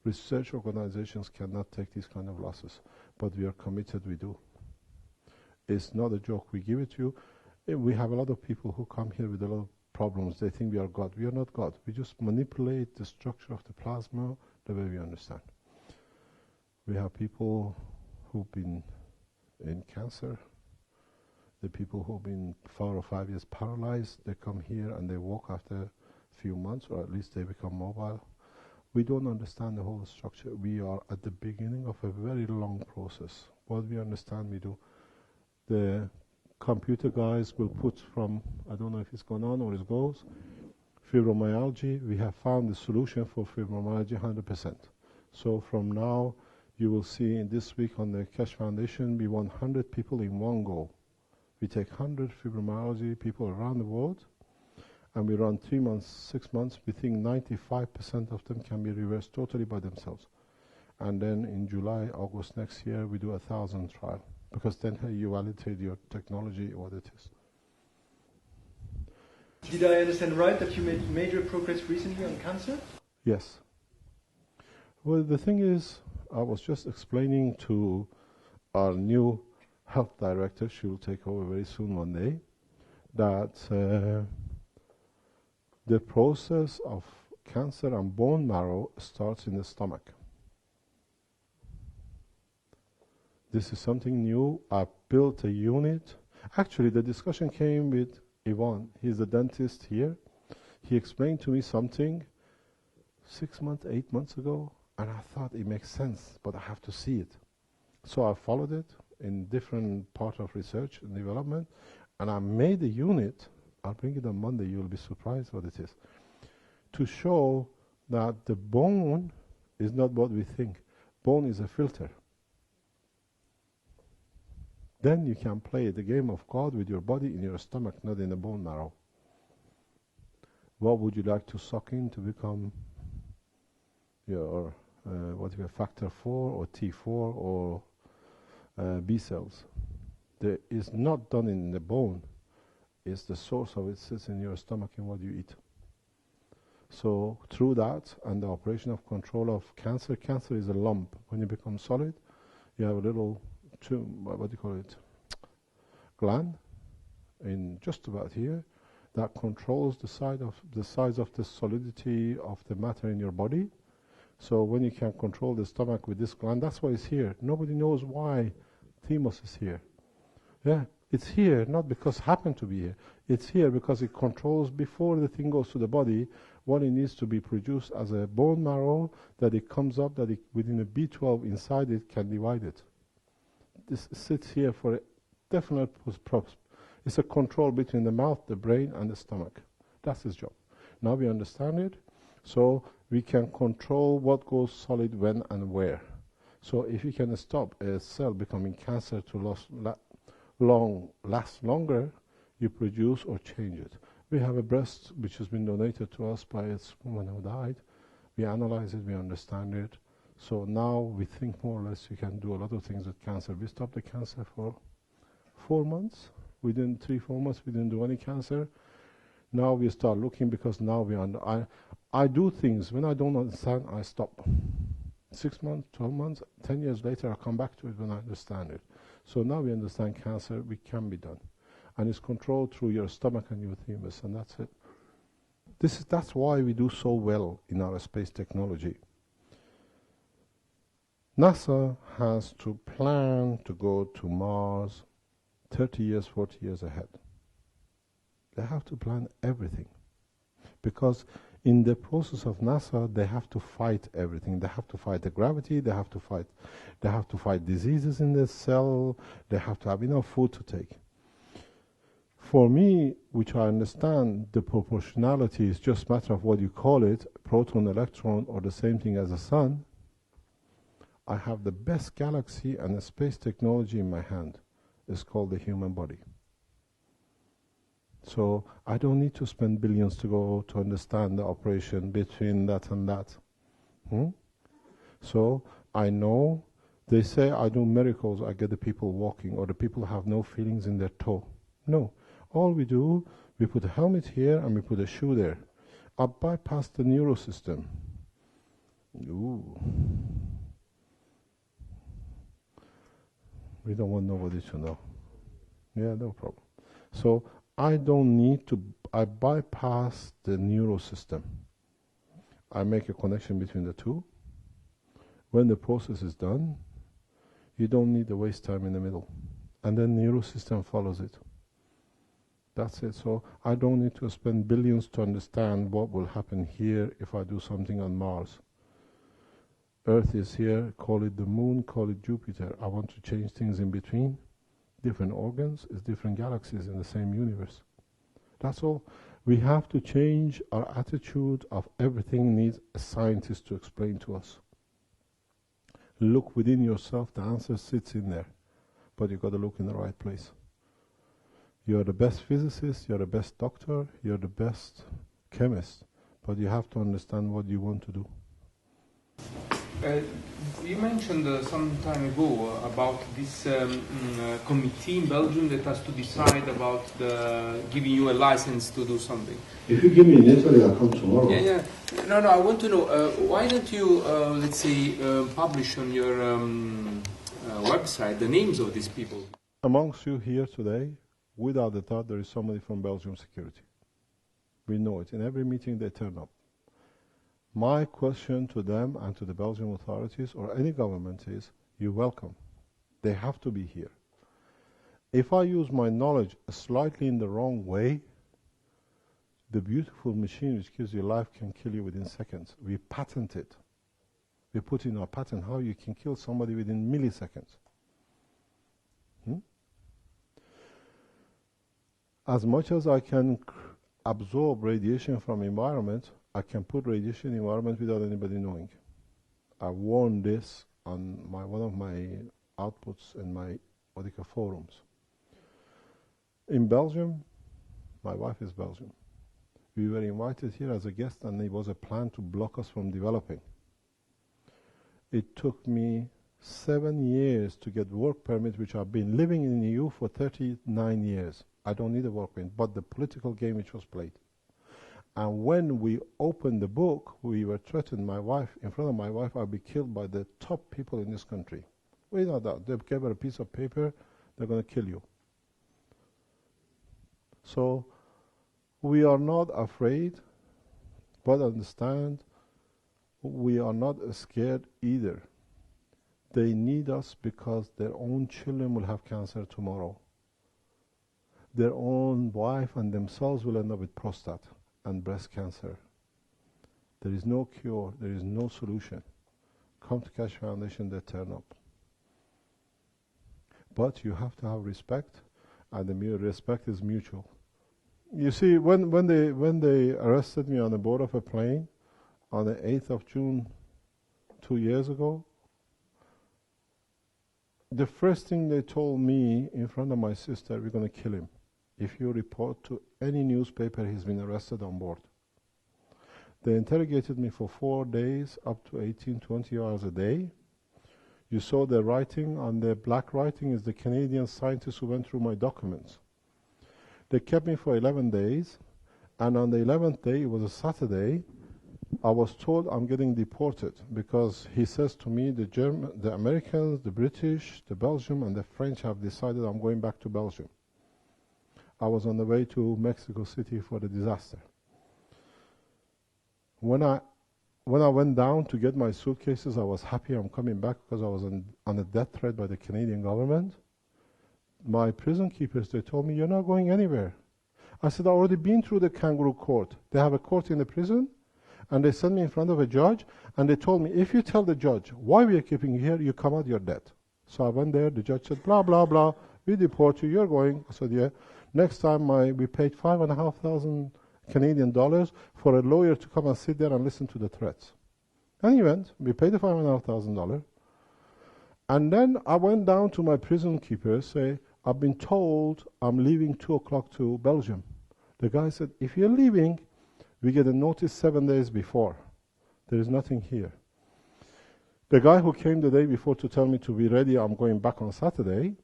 A: Research organizations cannot take these kind of losses, but we are committed, we do. It's not a joke, we give it to you. We have a lot of people who come here with a lot of problems. They think we are God. We are not God. We just manipulate the structure of the plasma the way we understand. We have people who've been in cancer, the people who've been 4 or 5 years paralyzed, they come here and they walk after a few months, or at least they become mobile. We don't understand the whole structure. We are at the beginning of a very long process. What we understand, we do. The computer guys will put from, I don't know if it's gone on or it goes, fibromyalgia. We have found the solution for fibromyalgia 100%. So from now, you will see in this week on the Keshe Foundation, we want 100 people in one go. We take 100 fibromyalgia people around the world, and we run 3 months, 6 months. We think 95% of them can be reversed totally by themselves. And then in July, August next year, we do 1,000 trial, because then you validate your technology, what it is.
G: Did I understand right that you made major progress recently on cancer?
A: Yes. Well, the thing is, I was just explaining to our new health director, she will take over very soon one day, that the process of cancer and bone marrow starts in the stomach. This is something new. I built a unit. Actually, the discussion came with Ivan. He's a dentist here. He explained to me something 6 months, 8 months ago, and I thought it makes sense, but I have to see it. So I followed it in different part of research and development, and I made a unit. I'll bring it on Monday. You'll be surprised what it is. To show that the bone is not what we think. Bone is a filter. Then you can play the game of God with your body in your stomach, not in the bone marrow. What would you like to suck in to become your factor 4 or T4 or B cells? It is not done in the bone. It's the source of it sits in your stomach in what you eat. So through that and the operation of control of cancer, cancer is a lump. When you become solid, you have a little gland in just about here that controls the size of the solidity of the matter in your body. So when you can control the stomach with this gland, that's why it's here. Nobody knows why thymus is here. Yeah, it's here not because it happened to be here. It's here because it controls before the thing goes to the body what it needs to be produced as a bone marrow, that it comes up, that it, within a B12 inside it can divide it. This sits here for a definite purpose. It's a control between the mouth, the brain, and the stomach. That's its job. Now we understand it, so we can control what goes solid when and where. So if you can stop a cell becoming cancer to last longer, you produce or change it. We have a breast which has been donated to us by a woman who died. We analyze it, we understand it. So now we think more or less you can do a lot of things with cancer. We stopped the cancer for 4 months. Within 3-4 months, we didn't do any cancer. Now we start looking, because now I do things. When I don't understand, I stop. 6 months, 12 months, 10 years later, I come back to it when I understand it. So now we understand cancer, it can be done. And it's controlled through your stomach and your thymus, and that's it. That's why we do so well in our space technology. NASA has to plan to go to Mars 30 years, 40 years ahead. They have to plan everything. Because in the process of NASA, they have to fight everything. They have to fight the gravity, they have to fight diseases in the cell, they have to have enough food to take. For me, which I understand the proportionality is just a matter of what you call it, proton, electron, or the same thing as the sun, I have the best galaxy and the space technology in my hand. It's called the human body. So I don't need to spend billions to go to understand the operation between that and that. So I know, they say I do miracles, I get the people walking, or the people have no feelings in their toe. No. All we do, we put a helmet here and we put a shoe there. I bypass the neurosystem. Ooh. We don't want nobody to know. Yeah, no problem. So I don't need to, I bypass the neurosystem. I make a connection between the two. When the process is done, you don't need to waste time in the middle. And then the neurosystem follows it. That's it. So I don't need to spend billions to understand what will happen here if I do something on Mars. Earth is here, call it the moon, call it Jupiter. I want to change things in between. Different organs is different galaxies in the same universe. That's all. We have to change our attitude of everything needs a scientist to explain to us. Look within yourself, the answer sits in there. But you've got to look in the right place. You're the best physicist, you're the best doctor, you're the best chemist, but you have to understand what you want to do.
D: You mentioned some time ago about this committee in Belgium that has to decide about giving you a license to do something.
A: If you give me in Italy, I'll come tomorrow.
D: Yeah. No, I want to know, why don't you, let's say, publish on your website the names of these people?
A: Amongst you here today, without a doubt, there is somebody from Belgium security. We know it. In every meeting, they turn up. My question to them and to the Belgian authorities or any government is, you're welcome. They have to be here. If I use my knowledge slightly in the wrong way, the beautiful machine which gives you life can kill you within seconds. We patent it. We put in our patent how you can kill somebody within milliseconds. As much as I can absorb radiation from environment, I can put radiation in environment without anybody knowing. I warned this on one of my outputs in my forums. In Belgium, my wife is Belgian. We were invited here as a guest and there was a plan to block us from developing. It took me 7 years to get work permit, which I've been living in the EU for 39 years. I don't need a work permit, but the political game which was played. And when we opened the book, we were threatened, my wife, in front of my wife, I'll be killed by the top people in this country. Without doubt, they gave her a piece of paper, they're going to kill you. So, we are not afraid, but understand, we are not scared either. They need us because their own children will have cancer tomorrow. Their own wife and themselves will end up with prostate and breast cancer. There is no cure, there is no solution. Come to Keshe Foundation, they turn up. But you have to have respect, and the respect is mutual. You see, when they arrested me on the board of a plane on the 8th of June 2 years ago, the first thing they told me in front of my sister, we're going to kill him. If you report to any newspaper, he's been arrested on board. They interrogated me for 4 days, up to 18, 20 hours a day. You saw the writing, on the black writing is the Canadian scientist who went through my documents. They kept me for 11 days, and on the 11th day, it was a Saturday, I was told I'm getting deported because he says to me, the Americans, the British, the Belgium, and the French have decided I'm going back to Belgium. I was on the way to Mexico City for the disaster. When I when I went down to get my suitcases, I was happy I'm coming back because I was on a death threat by the Canadian government. My prison keepers, they told me, you're not going anywhere. I said, I've already been through the kangaroo court. They have a court in the prison, and they sent me in front of a judge, and they told me, if you tell the judge why we are keeping you here, you come out, you're dead. So I went there, the judge said, blah, blah, blah, we deport you, you're going. I said, yeah. Next time we paid $5,500 Canadian dollars for a lawyer to come and sit there and listen to the threats. And he went, we paid the $5,500. And then I went down to my prison keeper, say, I've been told I'm leaving 2 o'clock to Belgium. The guy said, if you're leaving, we get a notice 7 days before. There is nothing here. The guy who came the day before to tell me to be ready, I'm going back on Saturday,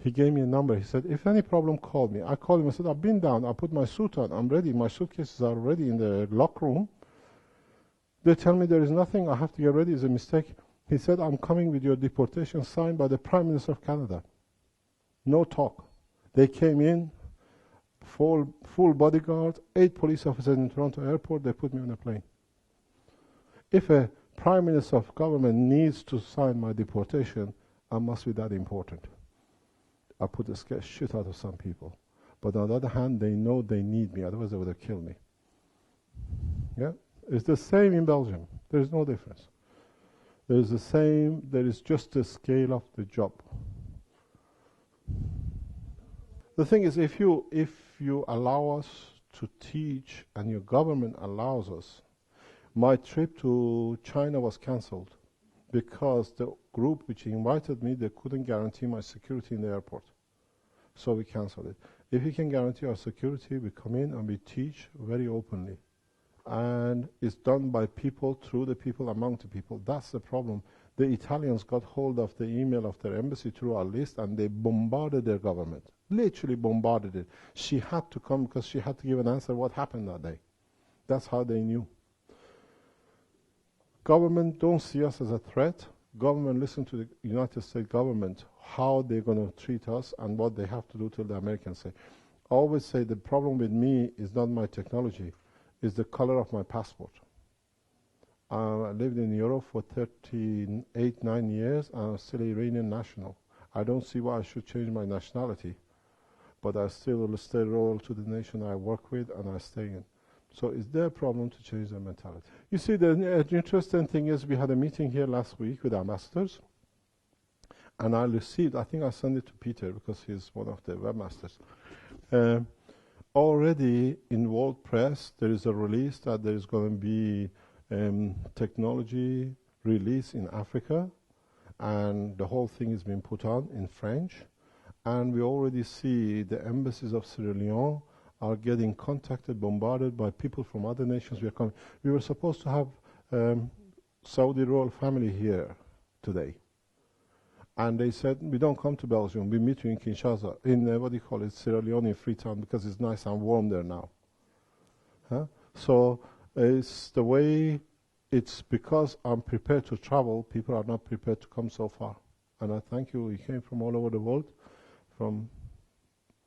A: he gave me a number. He said, if any problem, call me. I called him and said, I've been down, I put my suit on, I'm ready, my suitcases are ready in the lock room. They tell me there is nothing, I have to get ready, it's a mistake. He said, I'm coming with your deportation signed by the Prime Minister of Canada. No talk. They came in, full bodyguard, 8 police officers in Toronto airport, they put me on a plane. If a Prime Minister of government needs to sign my deportation, I must be that important. I put the scare shit out of some people. But on the other hand, they know they need me, otherwise they would have killed me. Yeah? It's the same in Belgium. There is no difference. There is the same, there is just the scale of the job. The thing is, if you allow us to teach and your government allows us, my trip to China was cancelled because the group which invited me, they couldn't guarantee my security in the airport. So we cancelled it. If you can guarantee our security, we come in and we teach very openly. And it's done by people, through the people, among the people. That's the problem. The Italians got hold of the email of their embassy through our list and they bombarded their government. Literally bombarded it. She had to come because she had to give an answer what happened that day. That's how they knew. Government don't see us as a threat. Government listen to the United States government, how they're going to treat us and what they have to do till the Americans say. I always say the problem with me is not my technology, it's the color of my passport. I lived in Europe for 9 years and I'm still Iranian national. I don't see why I should change my nationality, but I still will stay loyal to the nation I work with and I stay in. So it's their problem to change their mentality. You see, the interesting thing is we had a meeting here last week with ambassadors, and I received, I think I sent it to Peter because he's one of the webmasters. Already in world press, there is a release that there is going to be technology release in Africa, and the whole thing is being put on in French. And we already see the embassies of Sierra Leone are getting contacted, bombarded by people from other nations. We were supposed to have Saudi royal family here today. And they said, we don't come to Belgium, we meet you in Kinshasa, in Sierra Leone, in Freetown, because it's nice and warm there now. Huh? So it's the way, it's because I'm prepared to travel, people are not prepared to come so far. And I thank you, you came from all over the world, from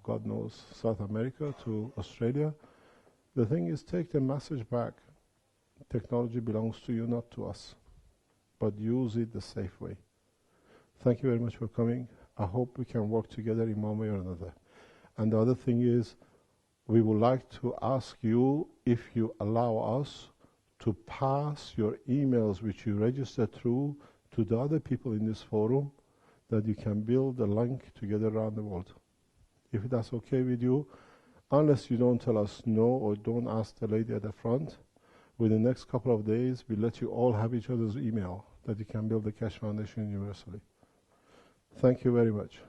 A: God knows, South America to Australia. The thing is, take the message back. Technology belongs to you, not to us. But use it the safe way. Thank you very much for coming. I hope we can work together in one way or another. And the other thing is, we would like to ask you if you allow us to pass your emails which you register through to the other people in this forum, that you can build a link together around the world. If that's okay with you, unless you don't tell us no or don't ask the lady at the front, within the next couple of days, we'll let you all have each other's email that you can build the Keshe Foundation universally. Thank you very much.